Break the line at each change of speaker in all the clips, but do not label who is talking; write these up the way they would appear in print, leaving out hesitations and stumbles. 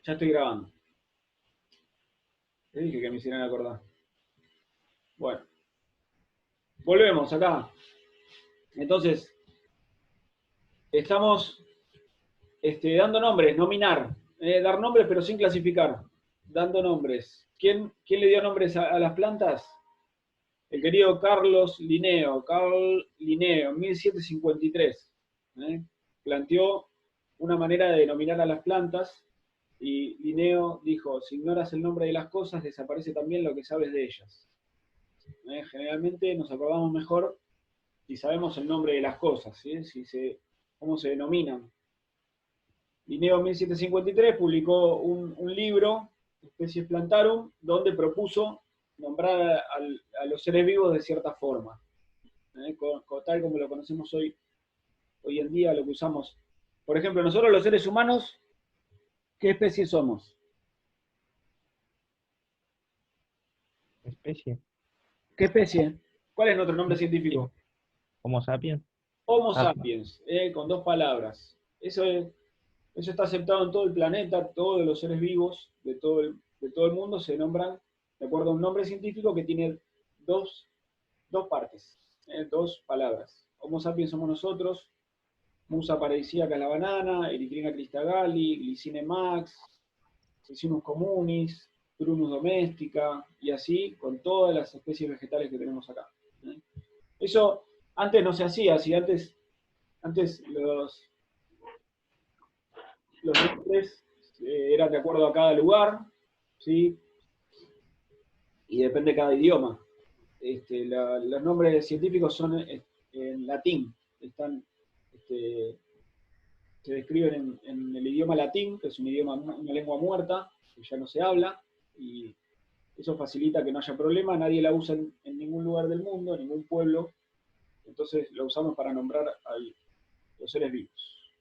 Ya estoy grabando. Te dije que me hicieran acordar. Bueno, volvemos acá. Entonces, estamos dando nombres, nominar. Dar nombres pero sin clasificar. Dando nombres. ¿Quién le dio nombres a las plantas? El querido Carlos Linneo. Carl Linneo, 1753. Planteó una manera de denominar a las plantas y Linneo dijo, si ignoras el nombre de las cosas, desaparece también lo que sabes de ellas. Generalmente nos acordamos mejor si sabemos el nombre de las cosas, ¿sí? Cómo se denominan. Linneo 1753 publicó un libro, Especies Plantarum, donde propuso nombrar a los seres vivos de cierta forma, tal como lo conocemos hoy en día, lo que usamos. Por ejemplo, nosotros los seres humanos, ¿qué especie somos?
Especie.
¿Qué especie? ¿Cuál es nuestro nombre científico?
Homo sapiens.
Homo sapiens, con dos palabras. Eso está aceptado en todo el planeta, todos los seres vivos de todo el mundo se nombran de acuerdo a un nombre científico que tiene dos partes, dos palabras. Homo sapiens somos nosotros, Musa paradisíaca es la banana, Erythrina cristagalli, Glycine max, Ricinus communis, Prunus domestica, y así con todas las especies vegetales que tenemos acá. Eso antes no se hacía, así antes los nombres eran de acuerdo a cada lugar, ¿sí? Y depende de cada idioma. Los nombres científicos son en latín, se describen en el idioma latín, que es una lengua muerta, que ya no se habla, y eso facilita que no haya problema, nadie la usa en ningún lugar del mundo, en ningún pueblo, entonces lo usamos para nombrar a los seres vivos.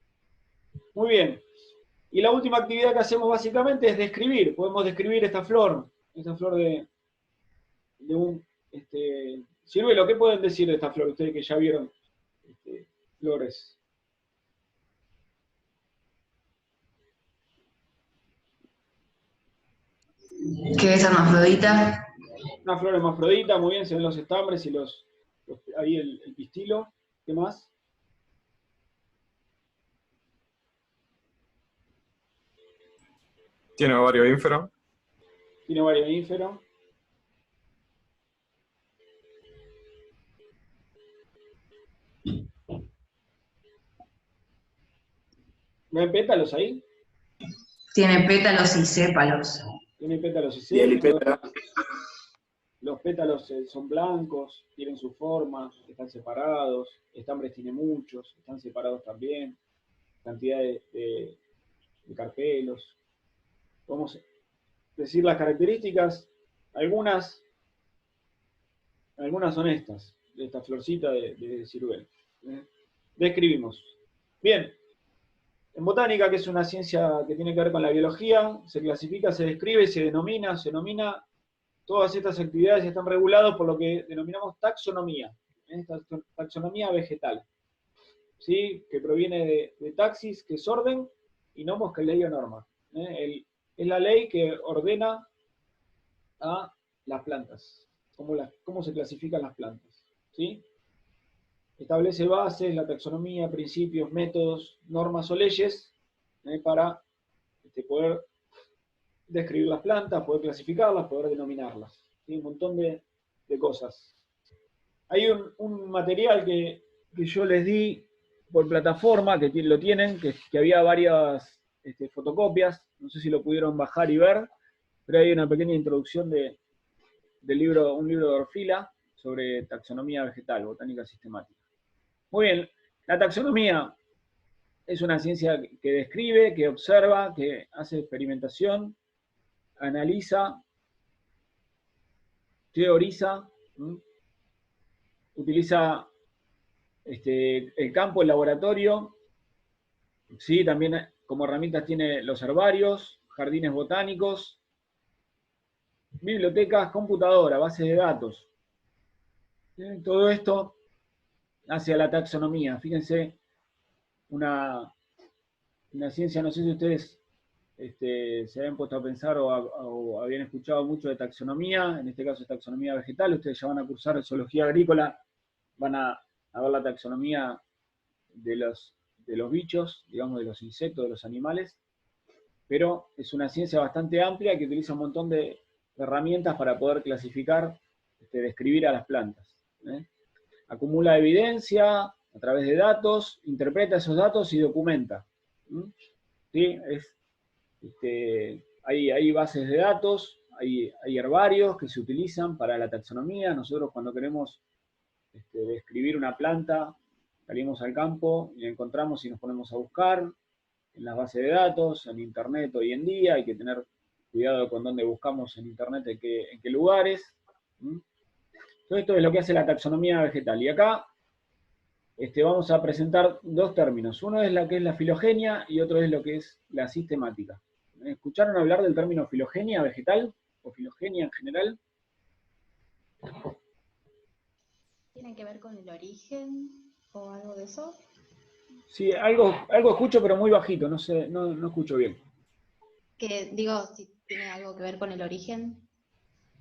Muy bien, y la última actividad que hacemos básicamente es describir, podemos describir esta flor de un... Ciruelo, ¿qué pueden decir de esta flor? Ustedes que ya vieron flores.
¿Qué es hermafrodita?
Una flor hermafrodita, muy bien, se ven los estambres y ahí el pistilo. ¿Qué más?
Tiene ovario ínfero.
Tiene ovario ínfero. ¿Ven pétalos ahí?
Tiene pétalos y sépalos.
Tiene pétalos y
Y el
sépalos.
hipeta.
Los pétalos son blancos, tienen su forma, están separados. Estambres tiene muchos, están separados también. Cantidad de carpelos. Vamos a decir las características. Algunas son estas, de esta florcita de ciruelo. Describimos. Bien, en botánica, que es una ciencia que tiene que ver con la biología, se clasifica, se describe, se denomina, todas estas actividades están reguladas por lo que denominamos taxonomía, taxonomía vegetal, ¿sí? Que proviene de taxis, que es orden, y nomos, que es ley o norma. Es la ley que ordena a las plantas, cómo se clasifican las plantas, ¿sí? Establece bases, la taxonomía, principios, métodos, normas o leyes para poder describir las plantas, poder clasificarlas, poder denominarlas. ¿Sí? Un montón de cosas. Hay un material que yo les di por plataforma, que lo tienen, que había varias fotocopias, no sé si lo pudieron bajar y ver, pero hay una pequeña introducción un libro de Orfila sobre taxonomía vegetal, botánica sistemática. Muy bien, la taxonomía es una ciencia que describe, que observa, que hace experimentación, analiza, teoriza, utiliza el campo, el laboratorio, ¿sí? También como herramientas tiene los herbarios, jardines botánicos, bibliotecas, computadora, bases de datos. Todo esto hacia la taxonomía. Fíjense, una ciencia, no sé si ustedes se habían puesto a pensar o habían escuchado mucho de taxonomía, en este caso es taxonomía vegetal, ustedes ya van a cursar zoología agrícola, van a ver la taxonomía de los bichos, digamos, de los insectos, de los animales, pero es una ciencia bastante amplia que utiliza un montón de herramientas para poder clasificar, describir a las plantas. Acumula evidencia a través de datos, interpreta esos datos y documenta. ¿Sí? Hay bases de datos, hay herbarios que se utilizan para la taxonomía. Nosotros cuando queremos describir una planta, salimos al campo y la encontramos y nos ponemos a buscar en las bases de datos, en internet hoy en día, hay que tener cuidado con dónde buscamos en internet, en qué lugares. Todo esto es lo que hace la taxonomía vegetal. Y acá vamos a presentar dos términos. Uno es lo que es la filogenia y otro es lo que es la sistemática. ¿Escucharon hablar del término filogenia vegetal o filogenia en general?
¿Tiene que ver con el origen o algo de eso?
Sí, algo escucho, pero muy bajito, no sé, no escucho bien.
Que digo, si tiene algo que ver con el origen.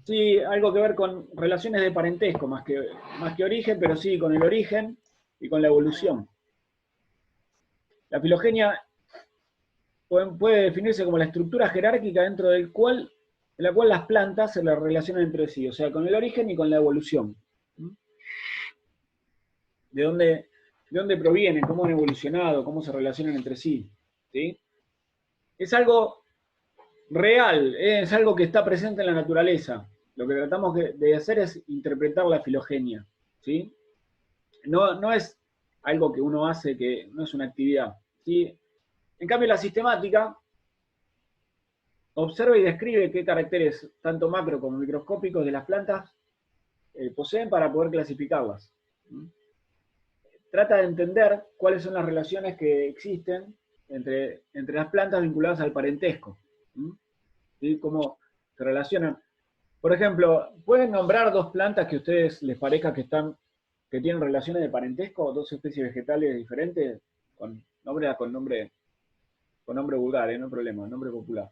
Sí, algo que ver con relaciones de parentesco, más que origen, pero sí con el origen y con la evolución. La filogenia puede definirse como la estructura jerárquica dentro en la cual las plantas se relacionan entre sí, o sea, con el origen y con la evolución. ¿De dónde provienen? ¿Cómo han evolucionado? ¿Cómo se relacionan entre sí? ¿Sí? Es algo real, es algo que está presente en la naturaleza. Lo que tratamos de hacer es interpretar la filogenia. ¿Sí? No es algo que uno hace, que no es una actividad. ¿Sí? En cambio, la sistemática observa y describe qué caracteres, tanto macro como microscópicos, de las plantas poseen para poder clasificarlas. Trata de entender cuáles son las relaciones que existen entre las plantas vinculadas al parentesco. ¿Sí? Cómo se relacionan. Por ejemplo, ¿pueden nombrar dos plantas que a ustedes les parezca que tienen relaciones de parentesco, dos especies vegetales diferentes, con nombre vulgar, no hay problema, nombre popular?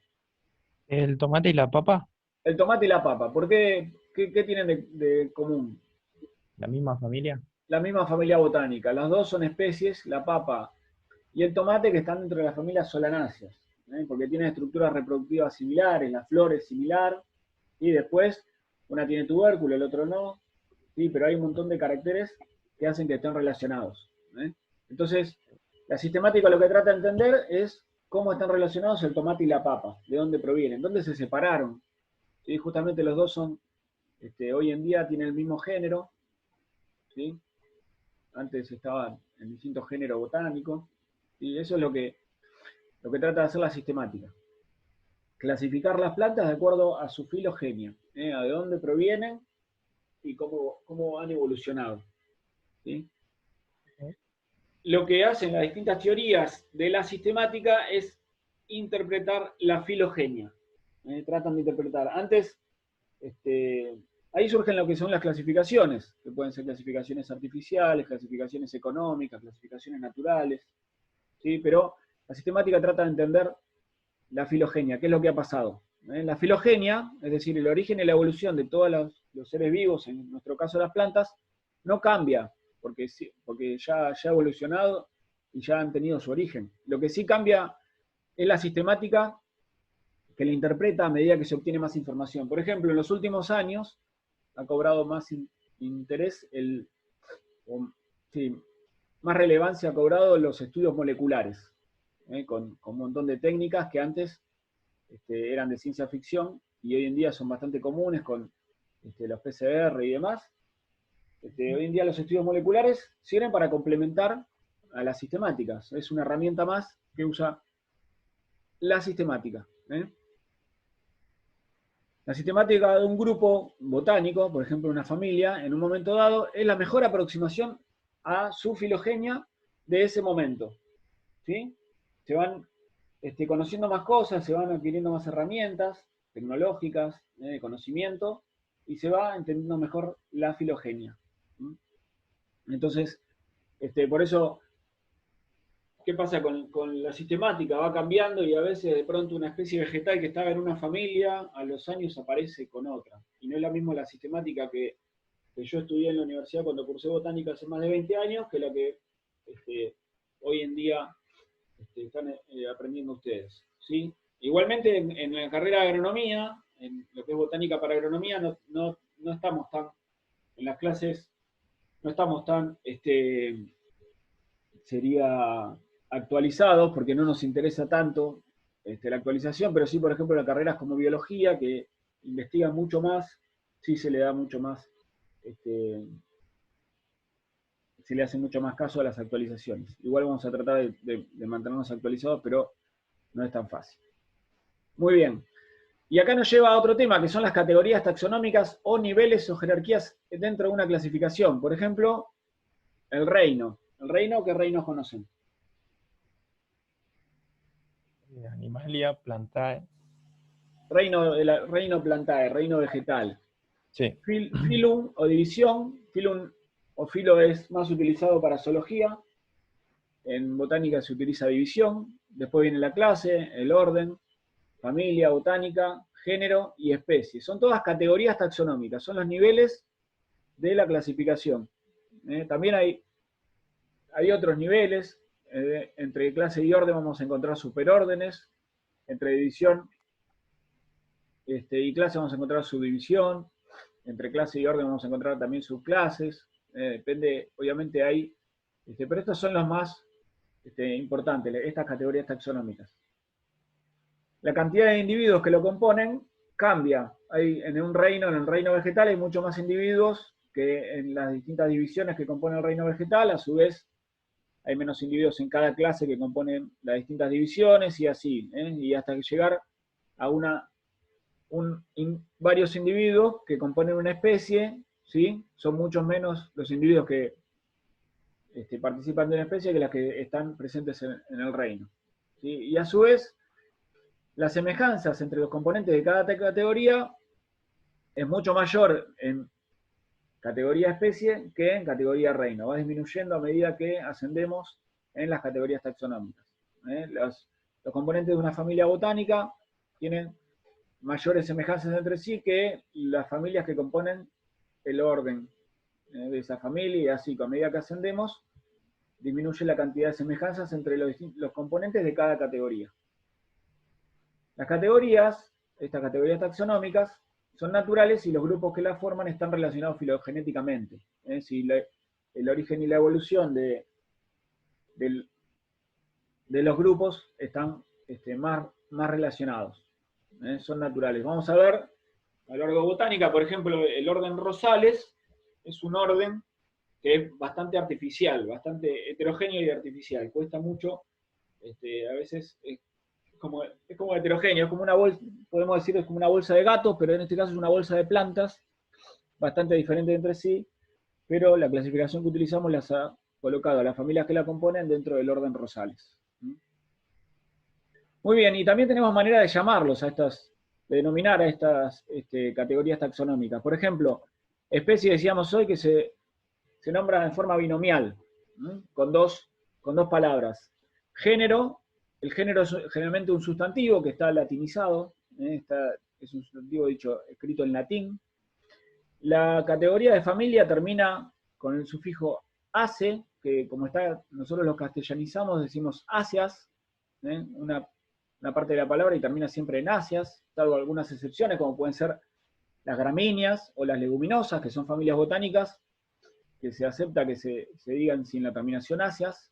¿El tomate y la papa?
El tomate y la papa, ¿por qué? ¿Qué tienen de común?
¿La misma familia?
La misma familia botánica. Las dos son especies, la papa y el tomate, que están dentro de la familia Solanáceas, porque tienen estructuras reproductivas similares, la flor es similar, y después una tiene tubérculo, el otro no, ¿sí? Pero hay un montón de caracteres que hacen que estén relacionados. Entonces, la sistemática lo que trata de entender es cómo están relacionados el tomate y la papa, de dónde provienen, dónde se separaron. ¿Sí? Justamente los dos son, hoy en día tienen el mismo género, ¿sí? Antes estaban en distintos géneros botánicos, y eso es lo que trata de hacer la sistemática. Clasificar las plantas de acuerdo a su filogenia, a de dónde provienen y cómo han evolucionado. ¿Sí? Lo que hacen las distintas teorías de la sistemática es interpretar la filogenia. Tratan de interpretar. Antes, ahí surgen lo que son las clasificaciones, que pueden ser clasificaciones artificiales, clasificaciones económicas, clasificaciones naturales, ¿sí? Pero la sistemática trata de entender la filogenia, qué es lo que ha pasado. La filogenia, es decir, el origen y la evolución de todos los seres vivos, en nuestro caso las plantas, no cambia, porque ya ha evolucionado y ya han tenido su origen. Lo que sí cambia es la sistemática que la interpreta a medida que se obtiene más información. Por ejemplo, en los últimos años ha cobrado más interés, más relevancia ha cobrado los estudios moleculares, con un montón de técnicas que antes eran de ciencia ficción y hoy en día son bastante comunes con los PCR y demás. Hoy en día los estudios moleculares sirven para complementar a las sistemáticas. Es una herramienta más que usa la sistemática. La sistemática de un grupo botánico, por ejemplo una familia, en un momento dado, es la mejor aproximación a su filogenia de ese momento. ¿Sí? Se van conociendo más cosas, se van adquiriendo más herramientas tecnológicas, de conocimiento, y se va entendiendo mejor la filogenia. Entonces, por eso ¿qué pasa con la sistemática? Va cambiando y a veces de pronto una especie vegetal que estaba en una familia, a los años aparece con otra. Y no es la misma la sistemática que yo estudié en la universidad cuando cursé botánica hace más de 20 años, que la que hoy en día están aprendiendo ustedes. ¿Sí? Igualmente en la carrera de agronomía, en lo que es botánica para agronomía, no estamos tan, en las clases, no estamos tan, sería actualizados, porque no nos interesa tanto la actualización, pero sí, por ejemplo, las carreras como biología, que investigan mucho más, sí se le da mucho más, se le hace mucho más caso a las actualizaciones. Igual vamos a tratar de mantenernos actualizados, pero no es tan fácil. Muy bien. Y acá nos lleva a otro tema, que son las categorías taxonómicas o niveles o jerarquías dentro de una clasificación. Por ejemplo, el reino. ¿El reino qué reinos conocen?
Animalia, Plantae.
Reino Plantae, reino vegetal.
Sí.
Filum o división. Filum o filo es más utilizado para zoología. En botánica se utiliza división. Después viene la clase, el orden, familia, botánica, género y especie. Son todas categorías taxonómicas, son los niveles de la clasificación. También hay otros niveles. Entre clase y orden vamos a encontrar superórdenes. Entre división y clase vamos a encontrar subdivisión. Entre clase y orden vamos a encontrar también subclases. Depende, obviamente hay, pero estos son los más importantes, estas categorías taxonómicas. La cantidad de individuos que lo componen cambia. En el reino vegetal hay muchos más individuos que en las distintas divisiones que componen el reino vegetal. A su vez, hay menos individuos en cada clase que componen las distintas divisiones y así. Y hasta llegar a varios individuos que componen una especie, ¿sí? Son muchos menos los individuos que participan de una especie que las que están presentes en el reino. ¿Sí? Y a su vez, las semejanzas entre los componentes de cada categoría es mucho mayor en categoría especie que en categoría reino. Va disminuyendo a medida que ascendemos en las categorías taxonómicas. Los componentes de una familia botánica tienen mayores semejanzas entre sí que las familias que componen el orden de esa familia, y así, a medida que ascendemos, disminuye la cantidad de semejanzas entre los componentes de cada categoría. Las categorías, estas categorías taxonómicas, son naturales y los grupos que las forman están relacionados filogenéticamente. Si el origen y la evolución de los grupos están más relacionados. Son naturales. Vamos a ver a lo largo de botánica, por ejemplo, el orden Rosales es un orden que es bastante artificial, bastante heterogéneo y artificial. Cuesta mucho, a veces es como heterogéneo, es como una bolsa, podemos decir, es como una bolsa de gatos, pero en este caso es una bolsa de plantas, bastante diferente entre sí, pero la clasificación que utilizamos las ha colocado a las familias que la componen dentro del orden Rosales. Muy bien, y también tenemos manera de llamarlos de denominar a estas categorías taxonómicas. Por ejemplo, especie decíamos hoy que se nombran en forma binomial, con dos palabras. Género, el género es generalmente un sustantivo que está latinizado, es un sustantivo escrito en latín. La categoría de familia termina con el sufijo ace, que como nosotros los castellanizamos decimos asias, una parte de la palabra y termina siempre en asias, salvo algunas excepciones como pueden ser las gramíneas o las leguminosas, que son familias botánicas, que se acepta que se digan sin la terminación asias.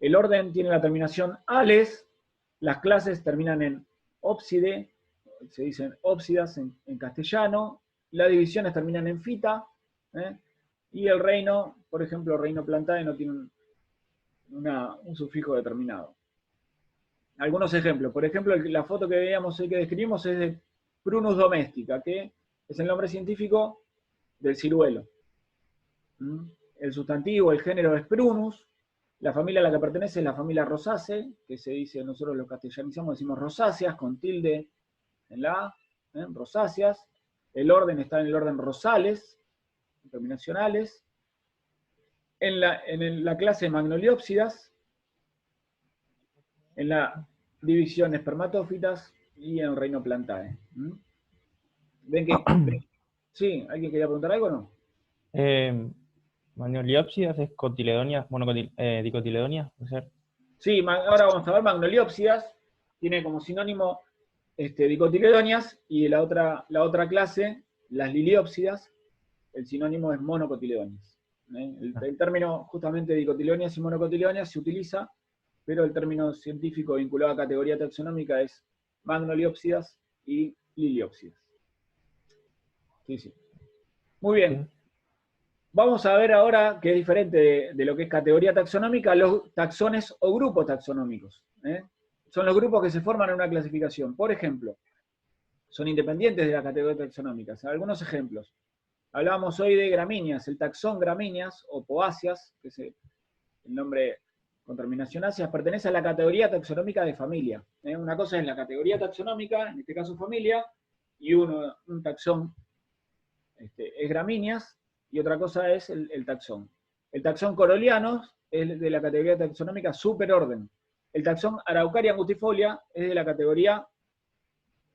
El orden tiene la terminación ales, las clases terminan en ópside, se dicen ópsidas en castellano, las divisiones terminan en fita, y el reino, por ejemplo, reino Plantae no tiene un sufijo determinado. Algunos ejemplos, por ejemplo, la foto que veíamos hoy que describimos es de Prunus domestica, que es el nombre científico del ciruelo. El sustantivo, el género es Prunus, la familia a la que pertenece es la familia Rosaceae, que se dice, nosotros los castellanizamos decimos rosáceas, con tilde en la A, rosáceas. El orden está en el orden Rosales, terminacionales. en la clase Magnoliópsidas, en la división Espermatófitas y en el reino Plantae. ¿Ven que? Sí, ¿alguien quería preguntar algo o no?
Magnoliópsidas es cotiledonias, dicotiledonias, ¿puede ser?
Sí, ahora vamos a ver Magnoliópsidas, tiene como sinónimo dicotiledonias, y la otra clase, las liliópsidas, el sinónimo es monocotiledonias. El término justamente dicotiledonias y monocotiledonias se utiliza, pero el término científico vinculado a categoría taxonómica es Magnoliópsidas y liliópsidas. Sí, sí. Muy bien. Vamos a ver ahora, que es diferente de lo que es categoría taxonómica, los taxones o grupos taxonómicos. Son los grupos que se forman en una clasificación. Por ejemplo, son independientes de la categoría taxonómica. Algunos ejemplos. Hablábamos hoy de gramíneas. El taxón gramíneas o poáceas, que es el nombre con terminación áceas, pertenece a la categoría taxonómica de familia. Una cosa es la categoría taxonómica, en este caso familia, y un taxón es gramíneas, y otra cosa es el taxón. El taxón corolianos es de la categoría taxonómica superorden. El taxón Araucaria angustifolia es de la categoría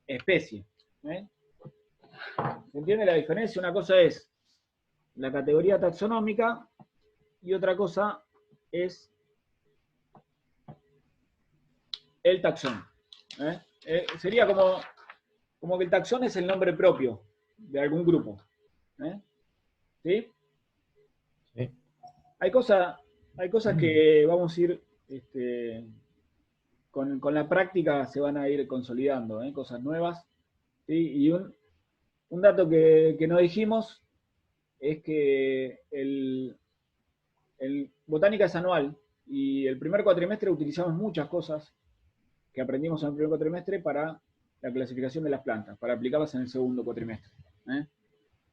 especie. ¿Se entiende la diferencia? Una cosa es la categoría taxonómica y otra cosa es el taxón. Sería como que el taxón es el nombre propio de algún grupo. ¿Sí?
Sí.
Hay cosas que vamos a ir, con la práctica se van a ir consolidando, cosas nuevas. ¿Sí? Y un dato que no dijimos es que el botánica es anual, y el primer cuatrimestre utilizamos muchas cosas que aprendimos en el primer cuatrimestre para la clasificación de las plantas, para aplicarlas en el segundo cuatrimestre.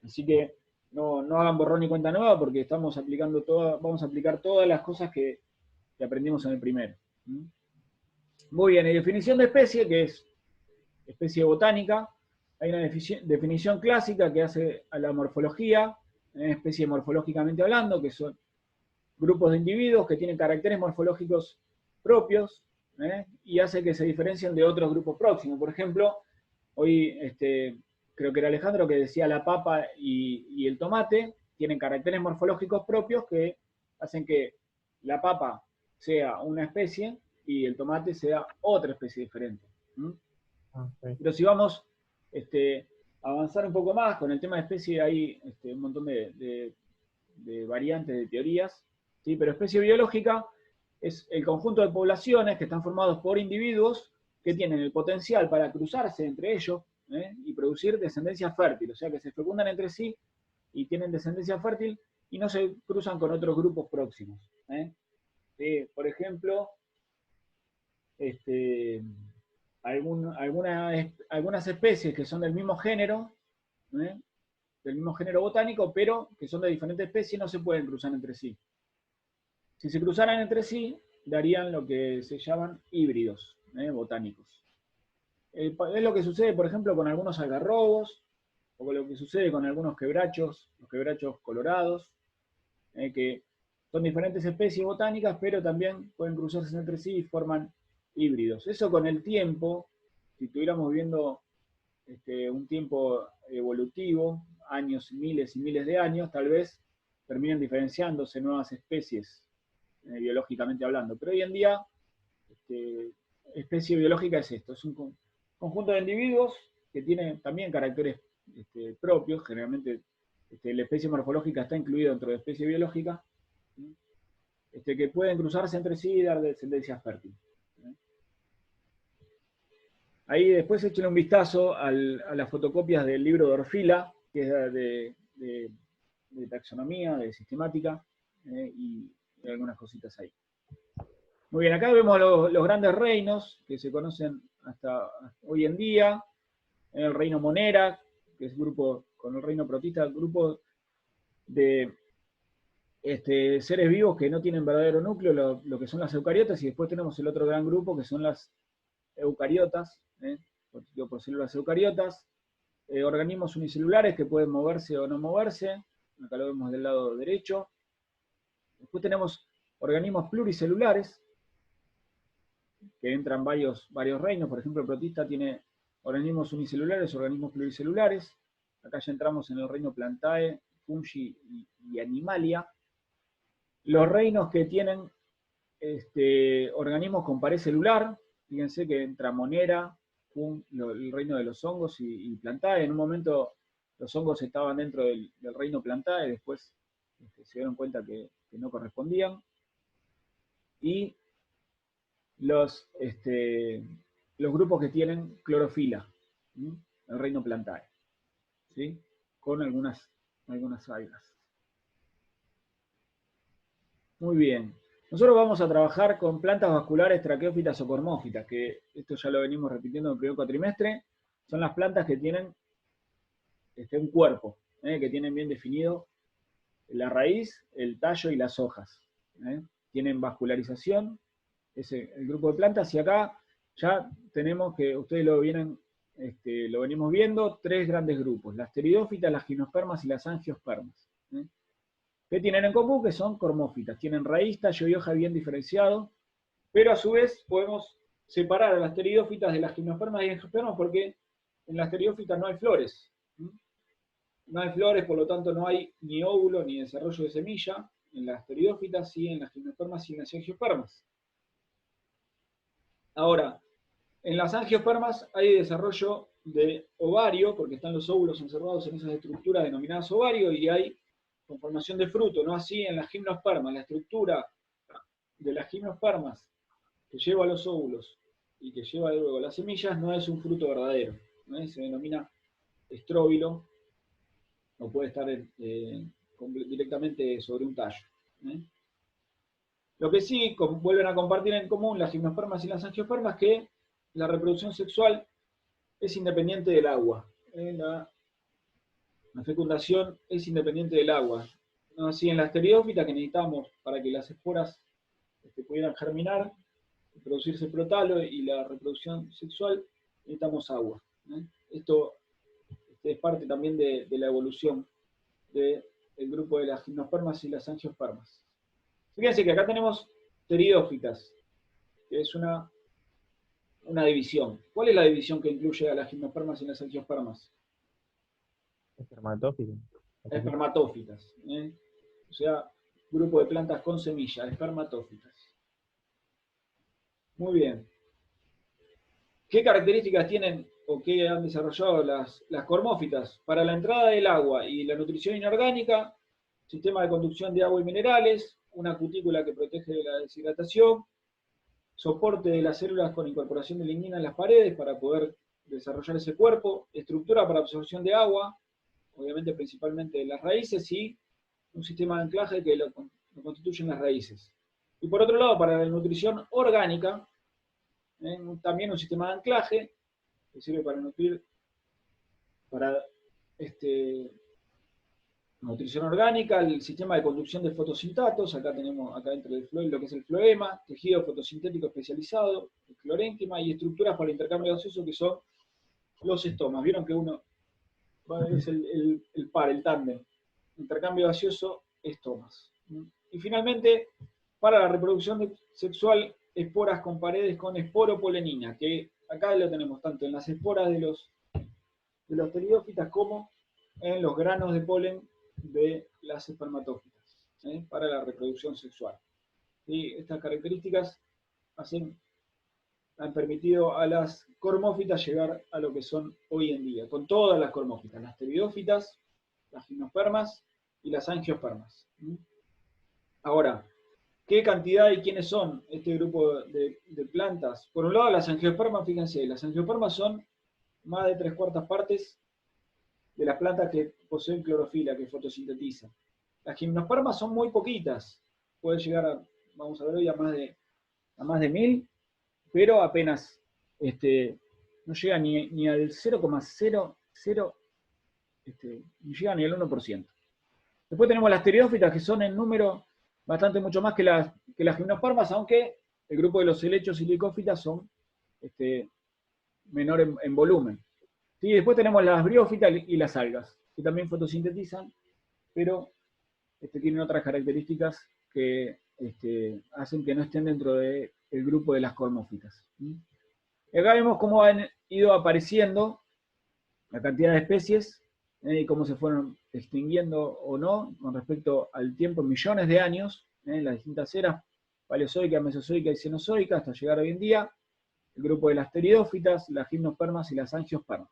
Así que no hagan borrón y cuenta nueva, porque vamos a aplicar todas las cosas que aprendimos en el primero. Muy bien, y definición de especie, que es especie botánica. Hay una definición clásica que hace a la morfología, especie morfológicamente hablando, que son grupos de individuos que tienen caracteres morfológicos propios, y hace que se diferencien de otros grupos próximos. Por ejemplo, hoy creo que era Alejandro que decía la papa y el tomate tienen caracteres morfológicos propios que hacen que la papa sea una especie y el tomate sea otra especie diferente.
Okay.
Pero si vamos a avanzar un poco más con el tema de especie, hay un montón de variantes, de teorías, ¿sí? Pero especie biológica es el conjunto de poblaciones que están formados por individuos que tienen el potencial para cruzarse entre ellos y producir descendencia fértil, o sea que se fecundan entre sí y tienen descendencia fértil y no se cruzan con otros grupos próximos. Por ejemplo, algunas especies que son del mismo género botánico, pero que son de diferentes especies, no se pueden cruzar entre sí. Si se cruzaran entre sí, darían lo que se llaman híbridos botánicos. Es lo que sucede, por ejemplo, con algunos algarrobos, o lo que sucede con algunos quebrachos, los quebrachos colorados, que son diferentes especies botánicas, pero también pueden cruzarse entre sí y forman híbridos. Eso con el tiempo, si estuviéramos viendo un tiempo evolutivo, años, miles y miles de años, tal vez terminen diferenciándose nuevas especies, biológicamente hablando. Pero hoy en día, especie biológica es esto, es un conjunto de individuos que tienen también caracteres propios, generalmente la especie morfológica está incluida dentro de especie biológica, que pueden cruzarse entre sí y dar descendencia fértil. Ahí después échenle un vistazo a las fotocopias del libro de Orfila, que es de taxonomía, de sistemática, y algunas cositas ahí. Muy bien, acá vemos los grandes reinos que se conocen hasta hoy en día. El reino Monera, que es grupo, con el reino protista, grupo de seres vivos que no tienen verdadero núcleo, lo que son las eucariotas, y después tenemos el otro gran grupo que son las eucariotas, por células eucariotas, organismos unicelulares que pueden moverse o no moverse, acá lo vemos del lado derecho, Después tenemos organismos pluricelulares, que entran varios reinos. Por ejemplo, el protista tiene organismos unicelulares, organismos pluricelulares. Acá ya entramos en el reino Plantae, Fungi y Animalia. Los reinos que tienen organismos con pared celular, fíjense que entra Monera, el reino de los hongos y Plantae. En un momento los hongos estaban dentro del reino Plantae, después se dieron cuenta que no correspondían. Y los grupos que tienen clorofila, el reino Plantae, ¿sí? Con algunas algas. Muy bien. Nosotros vamos a trabajar con plantas vasculares traqueófitas o cormófitas, que esto ya lo venimos repitiendo en el primer cuatrimestre. Son las plantas que tienen un cuerpo, que tienen bien definido la raíz, el tallo y las hojas. Tienen vascularización, es el grupo de plantas, y acá ya tenemos que, ustedes lo venimos viendo, 3 grandes grupos: las pteridófitas, las gimnospermas y las angiospermas. ¿Qué tienen en común? Que son cormófitas, tienen raíz, tallo y hoja bien diferenciado, pero a su vez podemos separar a las pteridófitas de las gimnospermas y angiospermas porque en las pteridófitas no hay flores. No hay flores, por lo tanto no hay ni óvulo ni desarrollo de semilla en las pteridófitas, sí en las gimnospermas y en las angiospermas. Ahora, en las angiospermas hay desarrollo de ovario, porque están los óvulos encerrados en esas estructuras denominadas ovario, y hay conformación de fruto, no así en las gimnospermas. La estructura de las gimnospermas que lleva los óvulos y que lleva luego las semillas no es un fruto verdadero, se denomina estróbilo, o puede estar directamente sobre un tallo. Lo que sí vuelven a compartir en común las gimnospermas y las angiospermas es que la reproducción sexual es independiente del agua. La fecundación es independiente del agua. No así en las pteridófitas, que necesitamos para que las esporas pudieran germinar, producirse protalo, y la reproducción sexual necesitamos agua. Esto es parte también de la evolución del grupo de las gimnospermas y las angiospermas. Fíjense que acá tenemos pteridófitas, que es una división. ¿Cuál es la división que incluye a las gimnospermas y las angiospermas?
Espermatófitas.
Espermatófitas. O sea, grupo de plantas con semilla, espermatófitas. Muy bien. ¿Qué características tienen o qué han desarrollado las cormófitas? Para la entrada del agua y la nutrición inorgánica, sistema de conducción de agua y minerales, una cutícula que protege de la deshidratación, soporte de las células con incorporación de lignina en las paredes para poder desarrollar ese cuerpo, estructura para absorción de agua, obviamente principalmente de las raíces, y un sistema de anclaje que lo constituyen las raíces. Y por otro lado, para la nutrición orgánica, también un sistema de anclaje que sirve para nutrir, para nutrición orgánica, el sistema de conducción de fotosintatos. Acá tenemos, acá dentro del floema, lo que es el floema, tejido fotosintético especializado, el clorénquima, y estructuras para el intercambio gaseoso, que son los estomas. Vieron que uno es el par, el tándem, intercambio gaseoso, estomas. Y finalmente, para la reproducción sexual, esporas con paredes con esporopolenina, que acá lo tenemos tanto en las esporas de los pteridófitas como en los granos de polen de las espermatófitas, para la reproducción sexual. Y estas características han permitido a las cormófitas llegar a lo que son hoy en día, con todas las cormófitas, las pteridófitas, las gimnospermas y las angiospermas. Ahora, ¿qué cantidad y quiénes son este grupo de plantas? Por un lado, las angiospermas, fíjense, las angiospermas son más de 3/4 partes de las plantas que poseen clorofila, que fotosintetizan. Las gimnospermas son muy poquitas, puede llegar a, vamos a ver hoy, a más de 1000, pero apenas no llega ni al 0,00, ni llega ni al 1%. Después tenemos las pteridófitas, que son en número bastante mucho más que las gimnospermas, aunque el grupo de los helechos y licófitas son menor en volumen. ¿Sí? Después tenemos las briófitas y las algas, que también fotosintetizan, pero tienen otras características que hacen que no estén dentro del grupo de las cormófitas. Y acá vemos cómo han ido apareciendo la cantidad de especies y cómo se fueron extinguiendo o no con respecto al tiempo, millones de años, en las distintas eras, paleozoica, mesozoica y cenozoica, hasta llegar hoy en día, el grupo de las pteridófitas, las gimnospermas y las angiospermas,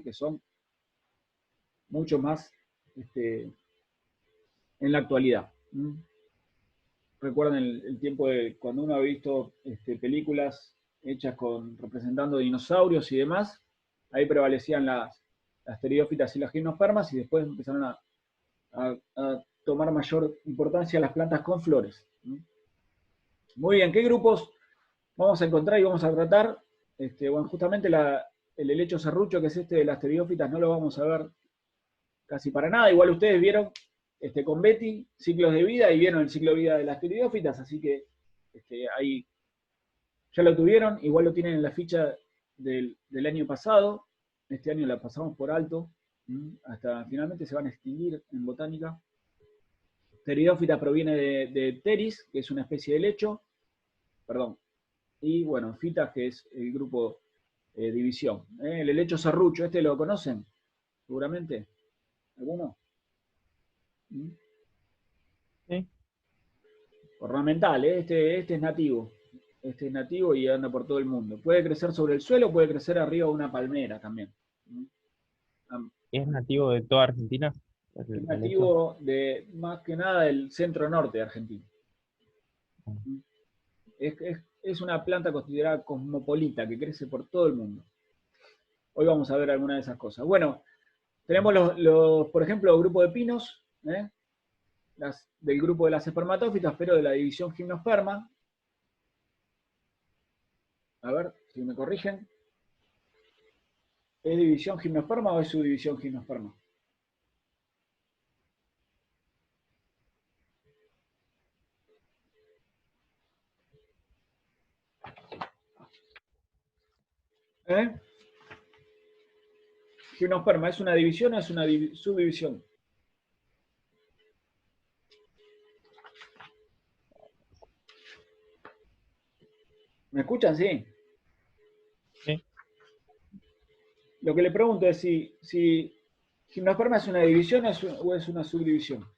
que son mucho más en la actualidad. Recuerden el tiempo de cuando uno ha visto películas hechas representando dinosaurios y demás, ahí prevalecían las pteridófitas y las gimnospermas y después empezaron a tomar mayor importancia las plantas con flores. Muy bien, ¿qué grupos vamos a encontrar y vamos a tratar? Bueno, justamente el helecho serrucho, que es de las pteridófitas, no lo vamos a ver casi para nada. Igual ustedes vieron con Betty ciclos de vida y vieron el ciclo de vida de las pteridófitas, así que ahí ya lo tuvieron. Igual lo tienen en la ficha del año pasado. Este año la pasamos por alto, hasta finalmente se van a extinguir en botánica. Pteridófita proviene de Pteris, que es una especie de helecho, perdón, y bueno, Fitas, que es el grupo división. El helecho serrucho, ¿lo conocen? Seguramente. ¿Alguno?
Sí.
Ornamental, este es nativo. Este es nativo y anda por todo el mundo. Puede crecer sobre el suelo, puede crecer arriba de una palmera también.
¿Es nativo de toda Argentina?
Es
El helecho.
nativo de, más que nada, del centro-norte de Argentina. Es una planta considerada cosmopolita que crece por todo el mundo. Hoy vamos a ver alguna de esas cosas. Bueno, tenemos por ejemplo, grupo de pinos, del grupo de las espermatófitas, pero de la división gimnosperma. A ver si me corrigen. ¿Es división gimnosperma o es subdivisión gimnosperma? Gimnosperma, ¿es una división o es una subdivisión? ¿Me escuchan? Sí.
Sí.
Lo que le pregunto es si gimnosperma es una división o es una subdivisión.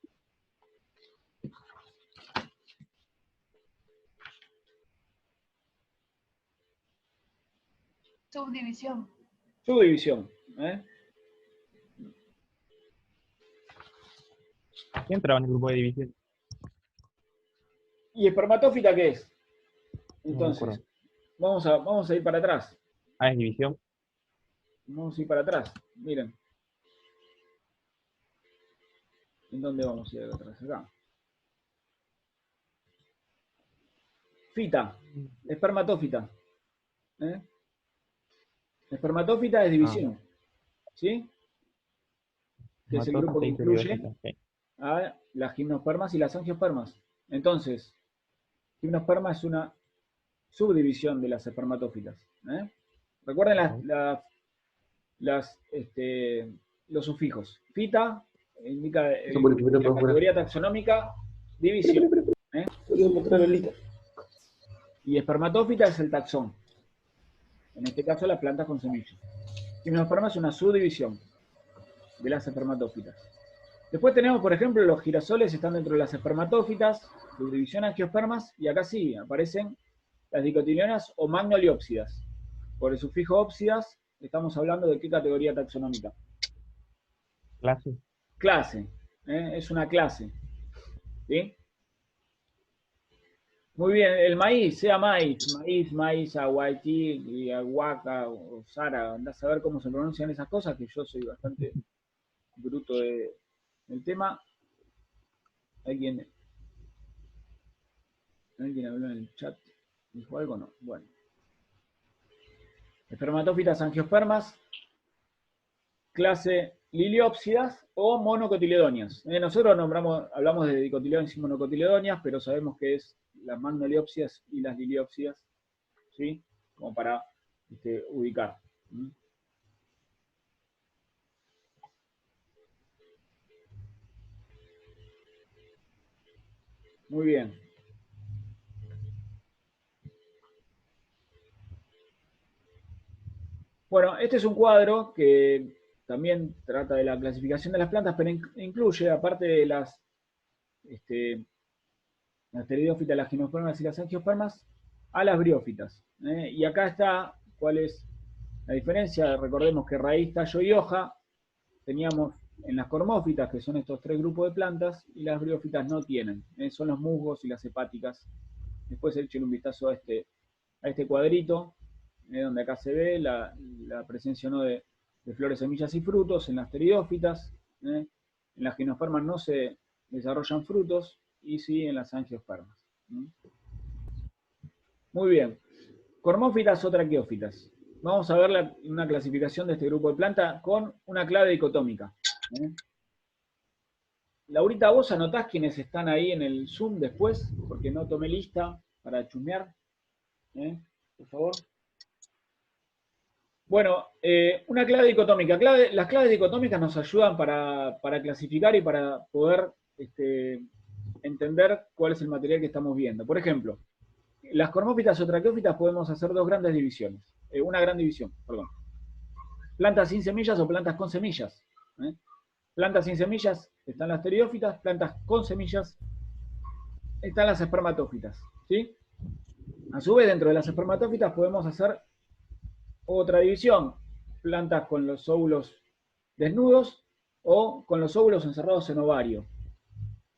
Subdivisión.
Subdivisión.
¿Quién entraba en el grupo de división?
¿Y espermatófita qué es?
No me
Entonces,
acuerdo.
vamos a ir para atrás.
Ah, es división.
Vamos a ir para atrás. Miren. ¿En dónde vamos a ir atrás? Acá. Fita. Espermatófita. Espermatófita es división. ¿Sí? Que es el grupo que incluye a las gimnospermas y las angiospermas. Entonces, gimnosperma es una subdivisión de las espermatófitas. Recuerden los sufijos. Fita indica la categoría taxonómica, división. Y espermatófita es el taxón. En este caso, las plantas con semillas. Gimnosperma es una subdivisión de las espermatófitas. Después tenemos, por ejemplo, los girasoles están dentro de las espermatófitas, subdivisión angiospermas, y acá sí aparecen las dicotiledonias o magnoliópsidas. Por el sufijo ópsidas, estamos hablando de qué categoría taxonómica.
Clase.
Clase. Es una clase. ¿Sí? Muy bien, el maíz, sea maíz, aguaytí, y aguaca, o sara, andás a ver cómo se pronuncian esas cosas, que yo soy bastante bruto del tema. ¿Alguien habló en el chat? ¿Dijo algo? No. Bueno. Espermatófitas angiospermas, clase liliópsidas o monocotiledonias. Nosotros hablamos de dicotiledonias y monocotiledonias, pero sabemos que es las magnoliópsidas y las liliópsidas, ¿sí? Como para ubicar. Muy bien. Bueno, este es un cuadro que también trata de la clasificación de las plantas, pero incluye, aparte de las pteridófitas, las gimnospermas y las angiospermas, a las briófitas. Y acá está cuál es la diferencia. Recordemos que raíz, tallo y hoja teníamos en las cormófitas, que son estos tres grupos de plantas, y las briófitas no tienen. Son los musgos y las hepáticas. Después echen un vistazo a este cuadrito, donde acá se ve la presencia no de flores, semillas y frutos en las pteridófitas. En las gimnospermas no se desarrollan frutos, y sí en las angiospermas. Muy bien. Cormófitas o traqueófitas. Vamos a ver una clasificación de este grupo de plantas con una clave dicotómica. Laurita, ¿vos anotás quiénes están ahí en el Zoom después? Porque no tomé lista para chusmear. Por favor. Bueno, una clave dicotómica. Las claves dicotómicas nos ayudan para clasificar y para poder entender cuál es el material que estamos viendo. Por ejemplo, las cormófitas o traqueófitas podemos hacer dos grandes divisiones. Una gran división, perdón. Plantas sin semillas o plantas con semillas. Plantas sin semillas están las pteridófitas, plantas con semillas están las espermatófitas. ¿Sí? A su vez, dentro de las espermatófitas podemos hacer otra división. Plantas con los óvulos desnudos o con los óvulos encerrados en ovario.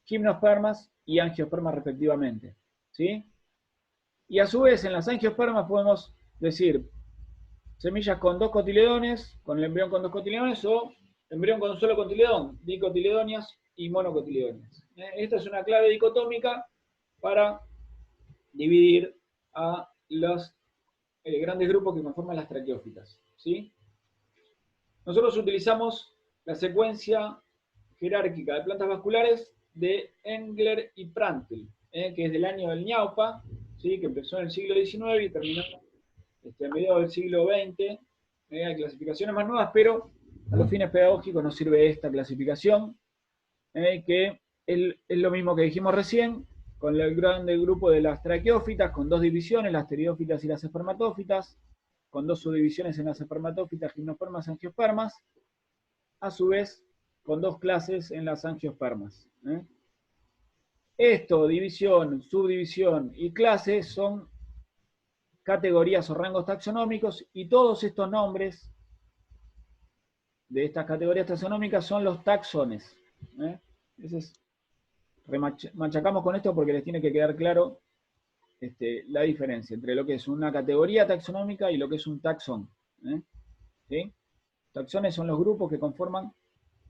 Gimnospermas y angiospermas respectivamente. ¿Sí? Y a su vez, en las angiospermas podemos decir semillas con dos cotiledones, con el embrión con dos cotiledones, o embrión con un solo cotiledón, dicotiledonias y monocotiledonias. Esta es una clave dicotómica para dividir a los grandes grupos que conforman las traqueófitas. ¿Sí? Nosotros utilizamos la secuencia jerárquica de plantas vasculares de Engler y Prantl, que es del año del Ñaupa, ¿sí? Que empezó en el siglo XIX y terminó a mediados del siglo XX. Hay clasificaciones más nuevas, pero a los fines pedagógicos nos sirve esta clasificación, que es lo mismo que dijimos recién, con el grande grupo de las traqueófitas, con dos divisiones, las pteridófitas y las espermatófitas, con dos subdivisiones en las espermatófitas, gimnospermas y angiospermas, a su vez con dos clases en las angiospermas. Esto, división, subdivisión y clase, son categorías o rangos taxonómicos, y todos estos nombres de estas categorías taxonómicas son los taxones. Machacamos con esto porque les tiene que quedar claro la diferencia entre lo que es una categoría taxonómica y lo que es un taxón. ¿Sí? Taxones son los grupos que conforman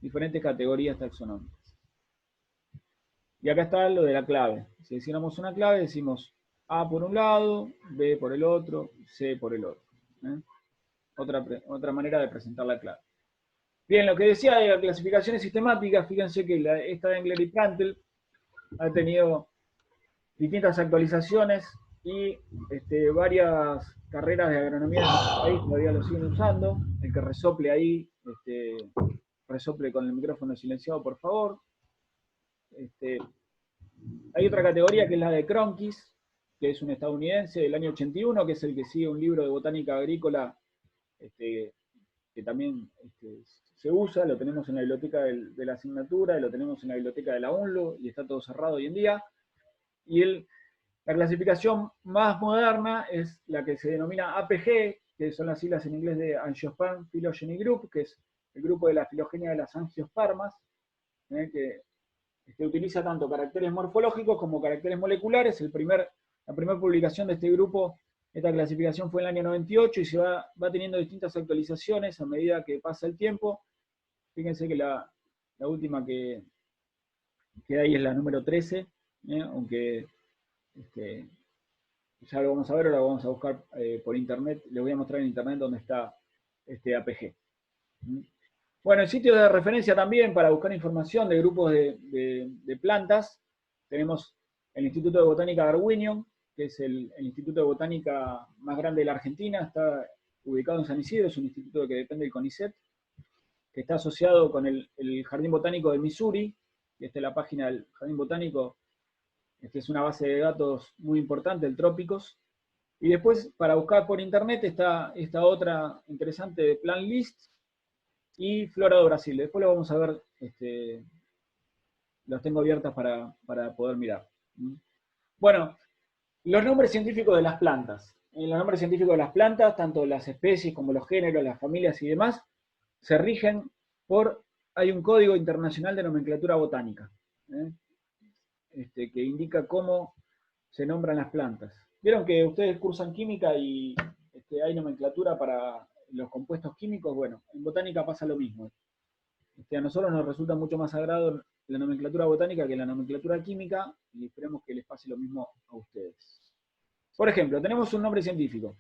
diferentes categorías taxonómicas. Y acá está lo de la clave. Si decimos una clave, decimos A por un lado, B por el otro, C por el otro. Otra manera de presentar la clave. Bien, lo que decía de las clasificaciones sistemáticas, fíjense que esta de Engler y Prantl ha tenido distintas actualizaciones y varias carreras de agronomía en nuestro país todavía lo siguen usando. El que resople ahí, resople con el micrófono silenciado, por favor. Hay otra categoría que es la de Cronquist, que es un estadounidense del año 81, que es el que sigue un libro de botánica agrícola que también se usa, lo tenemos en la biblioteca de la asignatura, lo tenemos en la biblioteca de la UNLU, y está todo cerrado hoy en día. Y la clasificación más moderna es la que se denomina APG, que son las siglas en inglés de Angiosperm Phylogeny Group, que es el grupo de la filogenia de las angiospermas, que utiliza tanto caracteres morfológicos como caracteres moleculares. La primera publicación de este grupo, esta clasificación, fue en el año 98 y se va teniendo distintas actualizaciones a medida que pasa el tiempo. Fíjense que la última que ahí es la número 13, aunque ya lo vamos a ver, ahora lo vamos a buscar por internet. Les voy a mostrar en internet dónde está este APG. Bueno, el sitio de referencia también para buscar información de grupos de plantas, tenemos el Instituto de Botánica Darwinion, que es el instituto de botánica más grande de la Argentina. Está ubicado en San Isidro, es un instituto que depende del CONICET, que está asociado con el Jardín Botánico de Missouri, y esta es la página del Jardín Botánico Es una base de datos muy importante, el Trópicos. Y después, para buscar por internet, está esta otra interesante de Plant List y Flora do Brasil. Después lo vamos a ver, las tengo abiertas para poder mirar. Bueno, los nombres científicos de las plantas. En los nombres científicos de las plantas, tanto las especies como los géneros, las familias y demás, se rigen hay un código internacional de nomenclatura botánica, que indica cómo se nombran las plantas. Vieron que ustedes cursan química y hay nomenclatura para los compuestos químicos. Bueno, en botánica pasa lo mismo. A nosotros nos resulta mucho más sagrado la nomenclatura botánica que la nomenclatura química, y esperemos que les pase lo mismo a ustedes. Por ejemplo, tenemos un nombre científico.